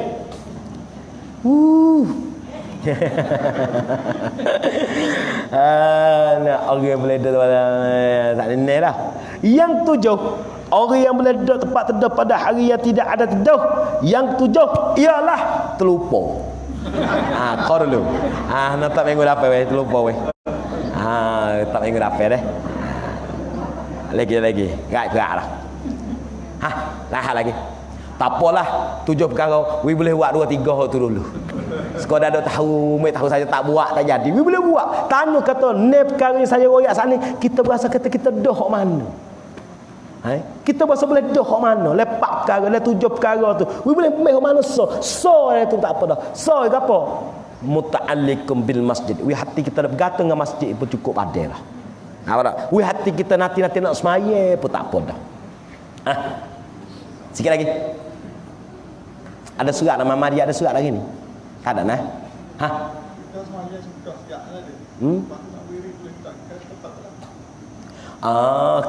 Nak orang boleh duduk tak ni lah. Yang tujuh, orang yang boleh duduk tempat teduh pada hari yang tidak ada teduh. Yang tujuh ialah terlupa. Kau dulu. Nak tak minggu dapat weh, terlupa weh. Tak minggu dapat deh. Lagi. Gerak lah. Lah lagi. Tak apalah, 7 perkara. We boleh buat 2 3 tu dulu. Sekadar dak tahu, tahu saja tak buat tak jadi. We boleh buat. Tanya kata, "Ne perkara yang saya royak sana, kita berasa kata kita dah hok mana?" Kita berasa boleh dah hok mana? Lepak perkara, 7 perkara tu. We boleh hok mana so tu tak apa dah. So apa? Muta'alliqum bil masjid. We hati kita nak bergantung dengan masjid pun cukup ada lah. Apa tak? We hati kita nanti nak semaya pun tak apa dah. Sikit lagi. Ada surat nama Maria, ada surat lagi ni? Tak ada nah?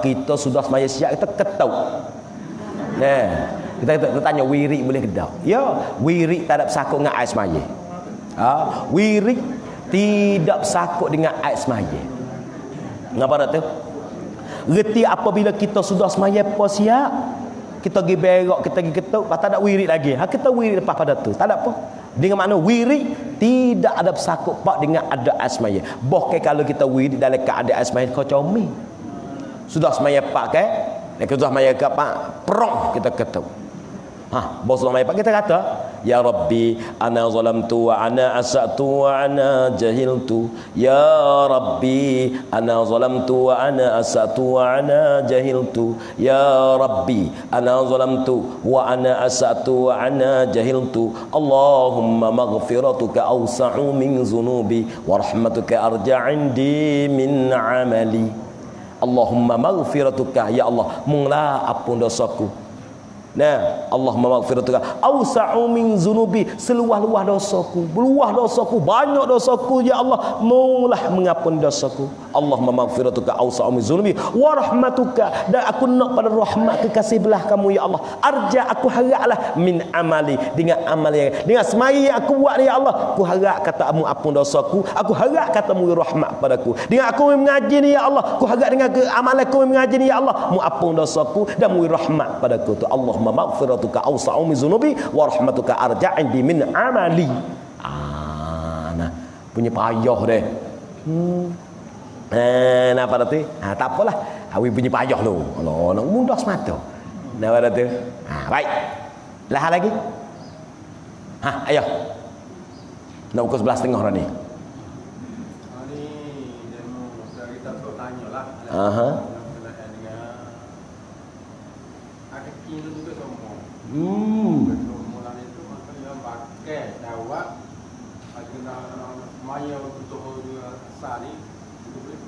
Kita sudah semaya siap, kita ketuk. Kita tanya wirid boleh kedak. Ya, wirid tak ada bersakut dengan air semaya. Wirid tidak sakut dengan ayat semaya. Ngapa nak tu? Reti apabila kita sudah semaya apa siap, kita pergi berok, kita pergi ketuk, tak ada wirid lagi. Kita wirid lepas pada tu. Tak ada apa. Dengan makna wirid tidak ada sakut pak dengan ada ayat semaya. Bahkan kalau kita wirid dalam keadaan ayat semaya, kau comel. Sudah semaya pak ke? Kita sudah semaya ke pak, perong kita ketuk. Bos semaya pak kita kata, ya Rabbi ana zalamtu wa ana asatu wa ana jahiltu. Ya Rabbi ana zalamtu wa ana asatu wa ana jahiltu. Ya Rabbi ana zalamtu wa ana asatu wa ana jahiltu. Allahumma maghfiratuka awsa'u min zunubi wa rahmatuka arja' indi min amali. Allahumma maghfiratuka, ya Allah munglah ampun dosaku. Nah, Allahumma maghfiratuka awsa'u min zunubi, seluah-luah dosaku, beluah dosaku, banyak dosaku, ya Allah maulah mengampun dosaku. Allahumma maghfiratuka awsa'u min zunubi wa rahmatuka, dan aku nak pada rahmat kekasih belah kamu ya Allah. Arja, aku haraplah min amali, dengan amal yang, dengan semaya yang aku buat ya Allah, aku harap kata kamu ampun dosaku, aku harap katamu rahmat padaku. Dengan aku mengaji ni ya Allah, aku harap dengan amalan aku mengaji ni ya Allah, mu ampun dosaku dan mu rahmat padaku. Tu Allahumma maghfiratuka awsa'u min zunubi wa rahmatuka arja' indi min amali. Nah, punya payah deh. Nah, pada tu, tak apalah. Awi punya payah lu. Allah, nak mudah semata. Nah, pada tu. Baik. Lah lagi. Ayo. Nak pukul 11.30 dah ni. Ni demo kita tu tanyalah. Itu juga semua. Mula itu makanya pakai jawab bagaimana maya untuk sari itu boleh.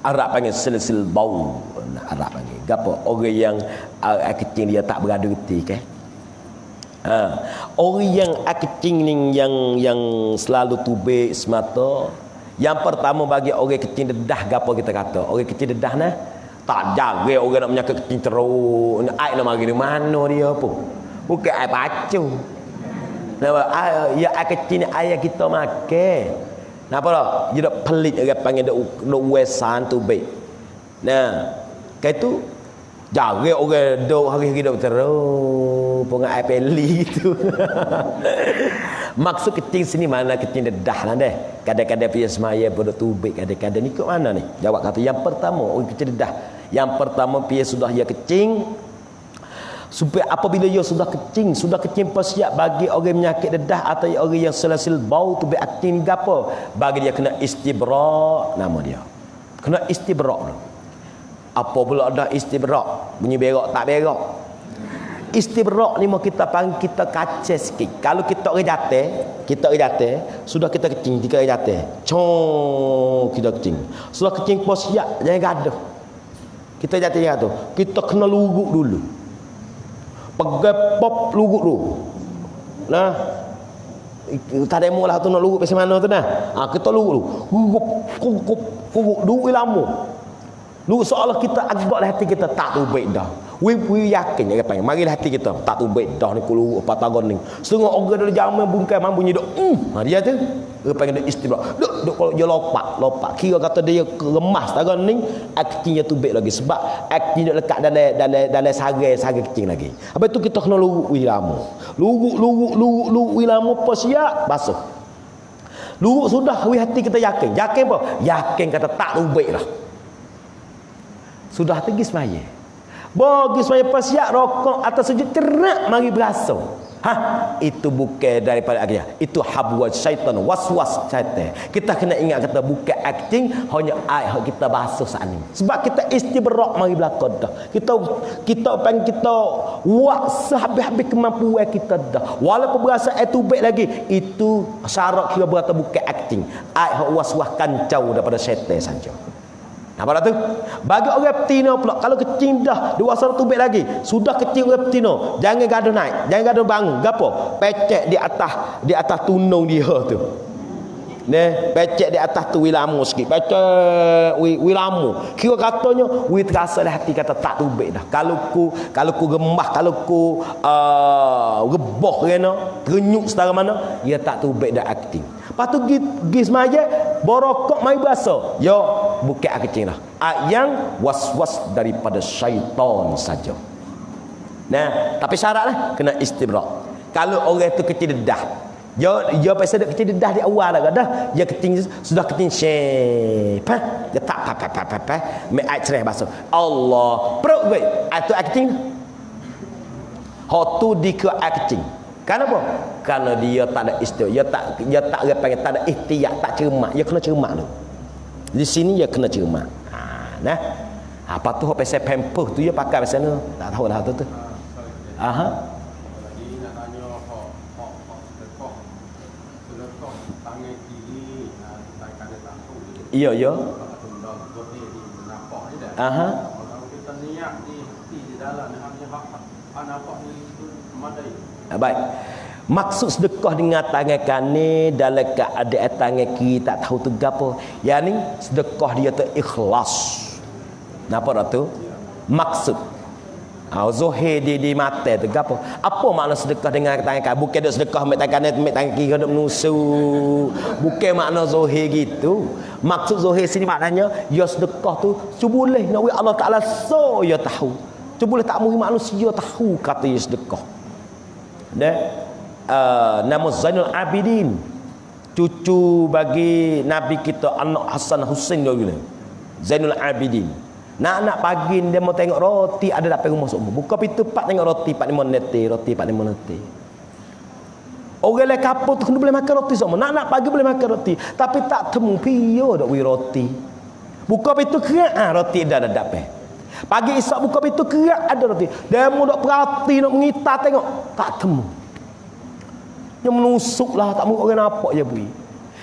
Arab panggil silsil bau. Arab panggil. Gapo orang yang kecil dia tak berada reti ke? Orang yang kecil ni yang selalu tubik semata. Yang pertama bagi orang kecil dedah gapo kita kata? Orang kecil dedah nah tak jaga orang nak menyakit kecil teruk. Air nak mari di mana dia pun. Bukan air pacu. Ya air kecil ni air kita makan. Napa dah? Dia dak pelit orang panggil dak wesan tu baik. Nah, kayak tu jaga orang dok hari-hari dok teruk. Pun air peli gitu. Maksud kecil sini mana kecil dedah lah deh. Kadang-kadang dia semaya pada tubik, kadang-kadang ni kat mana ni? Jawab kata yang pertama orang kecil dedah. Yang pertama dia sudah ya kecil. Supaya apabila ia sudah kecil persiap bagi orang menyakit dedah atau orang yang selasil bau tubik akting ni gapo? Bagi dia kena istibra' nama dia. Kena istibra' dulu. Apa pula ada istibra'? Bunyi berak tak berak. Istibra' ni mau kita panggil kita kacau sikit. Kalau kita orang jatuh, sudah kita kecing, kita orang jatuh. Kita kecing. Sudah kecing persiap jangan gaduh. Kita jatuh tu, kita kena luruk dulu. Pegang pop luruk dulu. Nah, tak ada mula tu nak luruk macam mana tu nah. Kita luruk dulu. Luruk dulu lama. Luruk seolah kita agak hati kita tak tu baik dah. We yakin dia panggil. Marilah hati kita tak tu baik dah ni kulu patagon ni. Setengah orang dari jaman bungkai man bunyi dok. Dia tu dia panggil dia istibra. Dok kalau dia lopak. Kira kata dia remas tagon ni aktinya tu baik lagi sebab akti dia lekat dalam sarai kecil lagi. Habis tu kita kena luruk lama. Luruk lama apa siap basuh. Luruk sudah we hati kita yakin. Yakin apa? Yakin kata tak tu baik dah. Sudah pergi semaya. Bagi semaya persiap rokok atas sujud terak mari berasa. Itu bukan daripada akhirnya. Itu habwa syaitan, waswas syaitan. Kita kena ingat kata bukan acting, hanya air kita basuh saat ni. Sebab kita istibrak mari belakang dah. Kita pengen kita buat sehabis-habis kemampuan kita dah. Walaupun berasa itu baik lagi, itu syarat kira berata bukan acting. Air waswas kancau daripada syaitan saja. Apa tu? Bagi orang betina pula kalau kecil dah dewasa tu baik lagi. Sudah kecil orang betina, jangan gaduh naik, jangan gaduh bangun. Gapo? Pecek di atas tunung dia tu. Neh, becek di atas tu wilamu sikit. Becek wilamu. Kira katanya wi terasa dah hati kata tak tubik dah. Kalau ku gemah, kalau ku rebah kena, terenyuk setara mana, dia tak tubik dah akting. Lepas tu gi semaya borokok mai bahasa. Yo, bukan akting dah. Yang was-was daripada syaitan saja. Nah, tapi syaratlah kena istibrak. Kalau orang tu kecil dedah, dia pasal dia kecil dedah di awal dah, dia kecil sudah kecil syep. Dia tak mai ai cereh bahasa. Allah, perut baik. Itu kecil. Hak tu dikira kecil. Kenapa? Karena dia tak ada istibrak, dia tak panggil tak ada ihtiyat, tak cermat. Dia kena cermat tu. Di sini dia kena cermat. Nah. Apa tu hak pasal pamper tu dia pakai pasal ni. Tak tahu dah tu. Aha. Lagi nak tanya sedekah tangan kiri tangan kanan tak tahu. Iya. Aha. Kalau kita niat di hati di dalam hanya hak nampak ni itu memadai. Baik. Maksud sedekah dengan tangan kanan dalam keadaan tangan kiri tak tahu tu gapo. Yang ni sedekah dia tu ikhlas. Napa dah tu? Maksud. Zuhir di mata tu gapo? Apa makna sedekah dengan tangan kanan? Bukan dak sedekah ambil tangan kanan, ambil tangan kiri dak menusu. Bukan makna zuhir gitu. Maksud zuhir sini maknanya ya sedekah tu cuboleh nak Allah Taala so ya tahu. Cuboleh tak mungkin manusia tahu kata ya sedekah. Nama Zainul Abidin, cucu bagi Nabi kita anak Hasan Husain dulu. Zainul Abidin. Nak pagi dia mau tengok roti ada dapat rumah semua. Buka pintu pak tengok roti 45 neti, roti 45 neti. Orang lain kapur tu kena boleh makan roti semua. Nak pagi boleh makan roti, tapi tak temu pio dak wi roti. Buka pintu kerak roti dah ada dapat. Pagi Isyak buka pintu kerak ada roti. Dia mau dak perhati nak mengitar tengok tak temu. Yang menusuklah tak mau orang nampak je bui.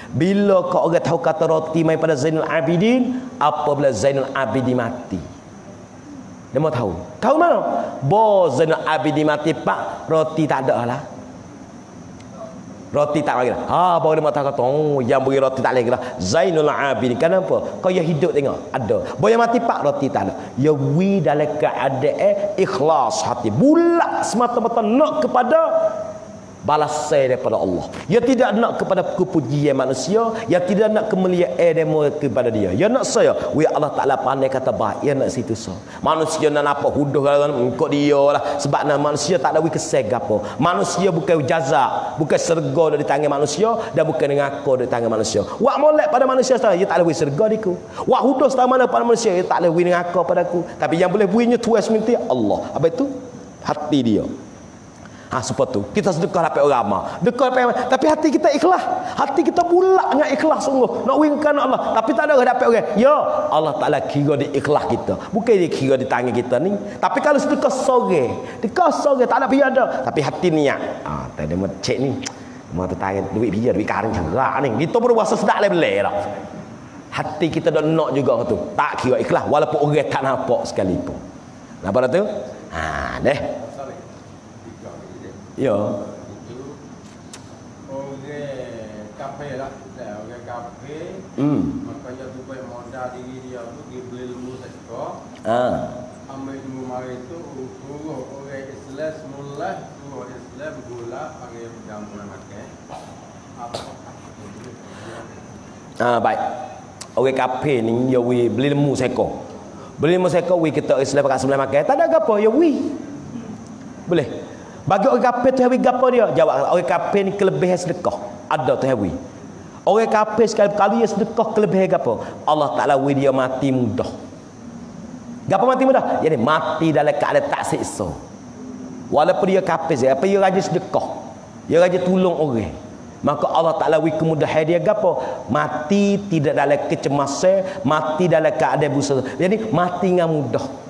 Bila kau orang tahu kata roti mai pada Zainul Abidin, apabila Zainul Abidin mati. Dia mau tahu. Tahu mana? Bo Zainul Abidin mati pak, roti tak ada lah. Roti tak lagi lah. Baru dia mau tahu kata, oh yang beri roti tak lagi lah. Zainul Abidin. Kenapa? Kau yang hidup tengok, ada. Bo yang mati pak, roti tak ada. Ya wi dalam keadaan ikhlas hati. Bulat semata-mata nak kepada balasan daripada Allah. Dia tidak nak kepada kepujian manusia, dia tidak nak kemuliaan demo kepada dia. Dia nak saya, Allah Taala pandai kata baik, dia nak situ so. Manusia nak apa huduh engkau dia lah, sebab manusia tak ada keseg apa. Manusia bukan jaza, bukan serga dari tangan manusia dan bukan ngako dari tangan manusia. Wak molek pada manusia dia tak ada serga diku. Wak huduh sama mana pada manusia dia tak ada ngako padaku. Tapi yang boleh buinya tuas minta Allah. Apa itu? Hati dia. Sebab tu kita sedekah dapat orang ramah. Sedekah tapi hati kita ikhlas. Hati kita bulat dengan ikhlas sungguh. Nak wingkan Allah, tapi tak ada dapat orang. Ya, Allah Taala kira di ikhlas kita. Bukan dia kira di tangan kita ni. Tapi kalau sedekah sore, tak ada biar ada, tapi hati niat. Tadi mau cek ni. Mau tangan duit biar, duit karing cerak ni. Kita berpuasa sedap lebih dah. Hati kita dah nak juga tu. Tak kira ikhlas walaupun orang tak nampak sekalipun. Nampak tu? Deh. Ya. Itu orang kafe lah, orang kafe. Makanya tu baik modal diri dia tu dia beli ilmu sektor. Ambil ilmu mari itu suruh orang Islam semula suruh Islam gula panggil pegang gula makan. Baik. Orang kafe ni dia beli ilmu sektor. Beli ilmu sektor kita Islam pakai sebelah makan. Tak ada apa ya boleh. Bagi orang kafir tu hawi gapo dia? Jawab, orang kafir ni kelebihan sedekah. Ada tu hawi. Orang kafir sekali dia sedekah kelebihan gapo? Allah Taala wi dia mati mudah. Gapo mati mudah? Jadi mati dalam keadaan tak siksa. Walaupun dia kafir, apa dia rajin sedekah. Dia rajin tolong orang. Maka Allah Taala wi kemudahan dia gapo? Mati tidak dalam kecemasan, mati dalam keadaan busa. Jadi mati dengan mudah.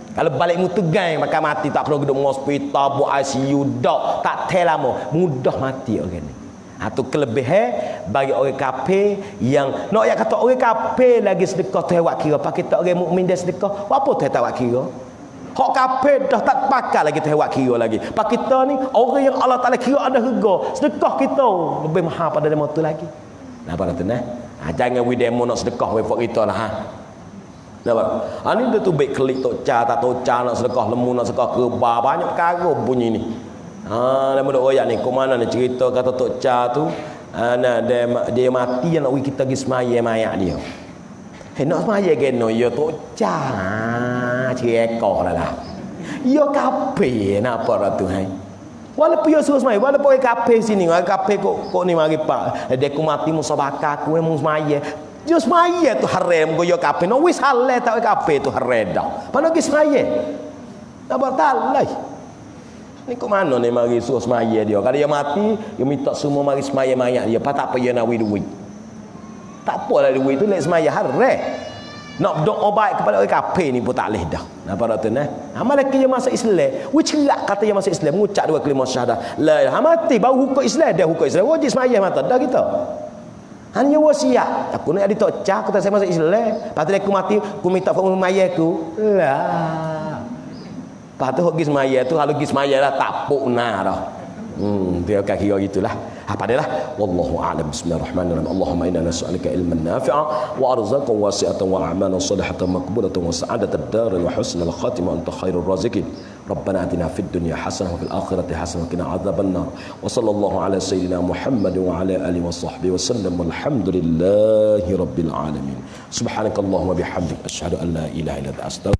Kalau balik mu tegang maka mati, tak perlu duduk hospital buat ICU dak, tak tel lama, mudah mati orang ni. Tu kelebihan bagi orang kafir yang nak yang kata orang kafir lagi sedekah tu awak kira, pak kita orang mukmin dia sedekah, apa tu awak kira? Hak kafir dah tak pakai lagi tu awak kira lagi. Pak kita ni orang yang Allah Taala kira ada harga, sedekah kita lebih mahal pada demo tu lagi. Nampak tu nah. Jangan we demo nak sedekah we fak kita lah ha. Nampak? Ani tu baik klik tok ca tak tok ca nak sedekah lemu nak sedekah kerba banyak perkara bunyi ni. Lama dok royak ni, kau mana ni cerita kata tok ca tu, dia mati nak we kita pergi semaya mayat dia. Nak semaya geno ya tok ca. Ekor lah. Ya kape napa dah tu hai. Walaupun ya suruh semaya, walaupun kape sini, kape kok ni mari pak. Dia ku mati musabaka aku mung semaya. Dia semaya tu haram go ya kape. No wis halal tak kape tu haram dah. Mana pergi semaya? Napa talai. Ni kok mana ni mari suruh semaya dia. Kalau dia mati, dia minta semua mari semaya mayat dia. Tak apa dia nak duit. Tak apalah duit tu lek semaya haram. Nak doa baik kepada orang kafir ni pun tak boleh dah. Nampak tak tu nah? Amal dia masuk Islam. We celak kata dia masuk Islam, mengucap dua kalimah syahadah. La ilaha mati baru hukum Islam, dia hukum Islam. Wajib sembahyang mata dah kita. Hanya wasiat. Aku nak ada tok cah kata saya masuk Islam. Lepas tu aku mati, aku minta fakir mayat aku. Lah. Lepas tu pergi sembahyang tu kalau pergi sembahyang dah tak pukna dah. Dia kaki gitulah. Padalah wallahu a'lam. Bismillahirrahmanirrahim. Allahumma inna nas'aluka ilman nafi'a wa arzaqan wasi'atan wa a'malan salihatan maqbulatan wa sa'adatan darin wa husnal khatimah anta khairur raziqin. Rabbana atina fid dunya hasanah wa fil akhirati hasanah wa qina adzabannar. Wa sallallahu ala sayyidina Muhammad wa ala alihi wa sahbihi wa sallam walhamdulillahi rabbil alamin. Subhanakallahumma bihamdik asyhadu an la ilaha illa anta astaghfiruka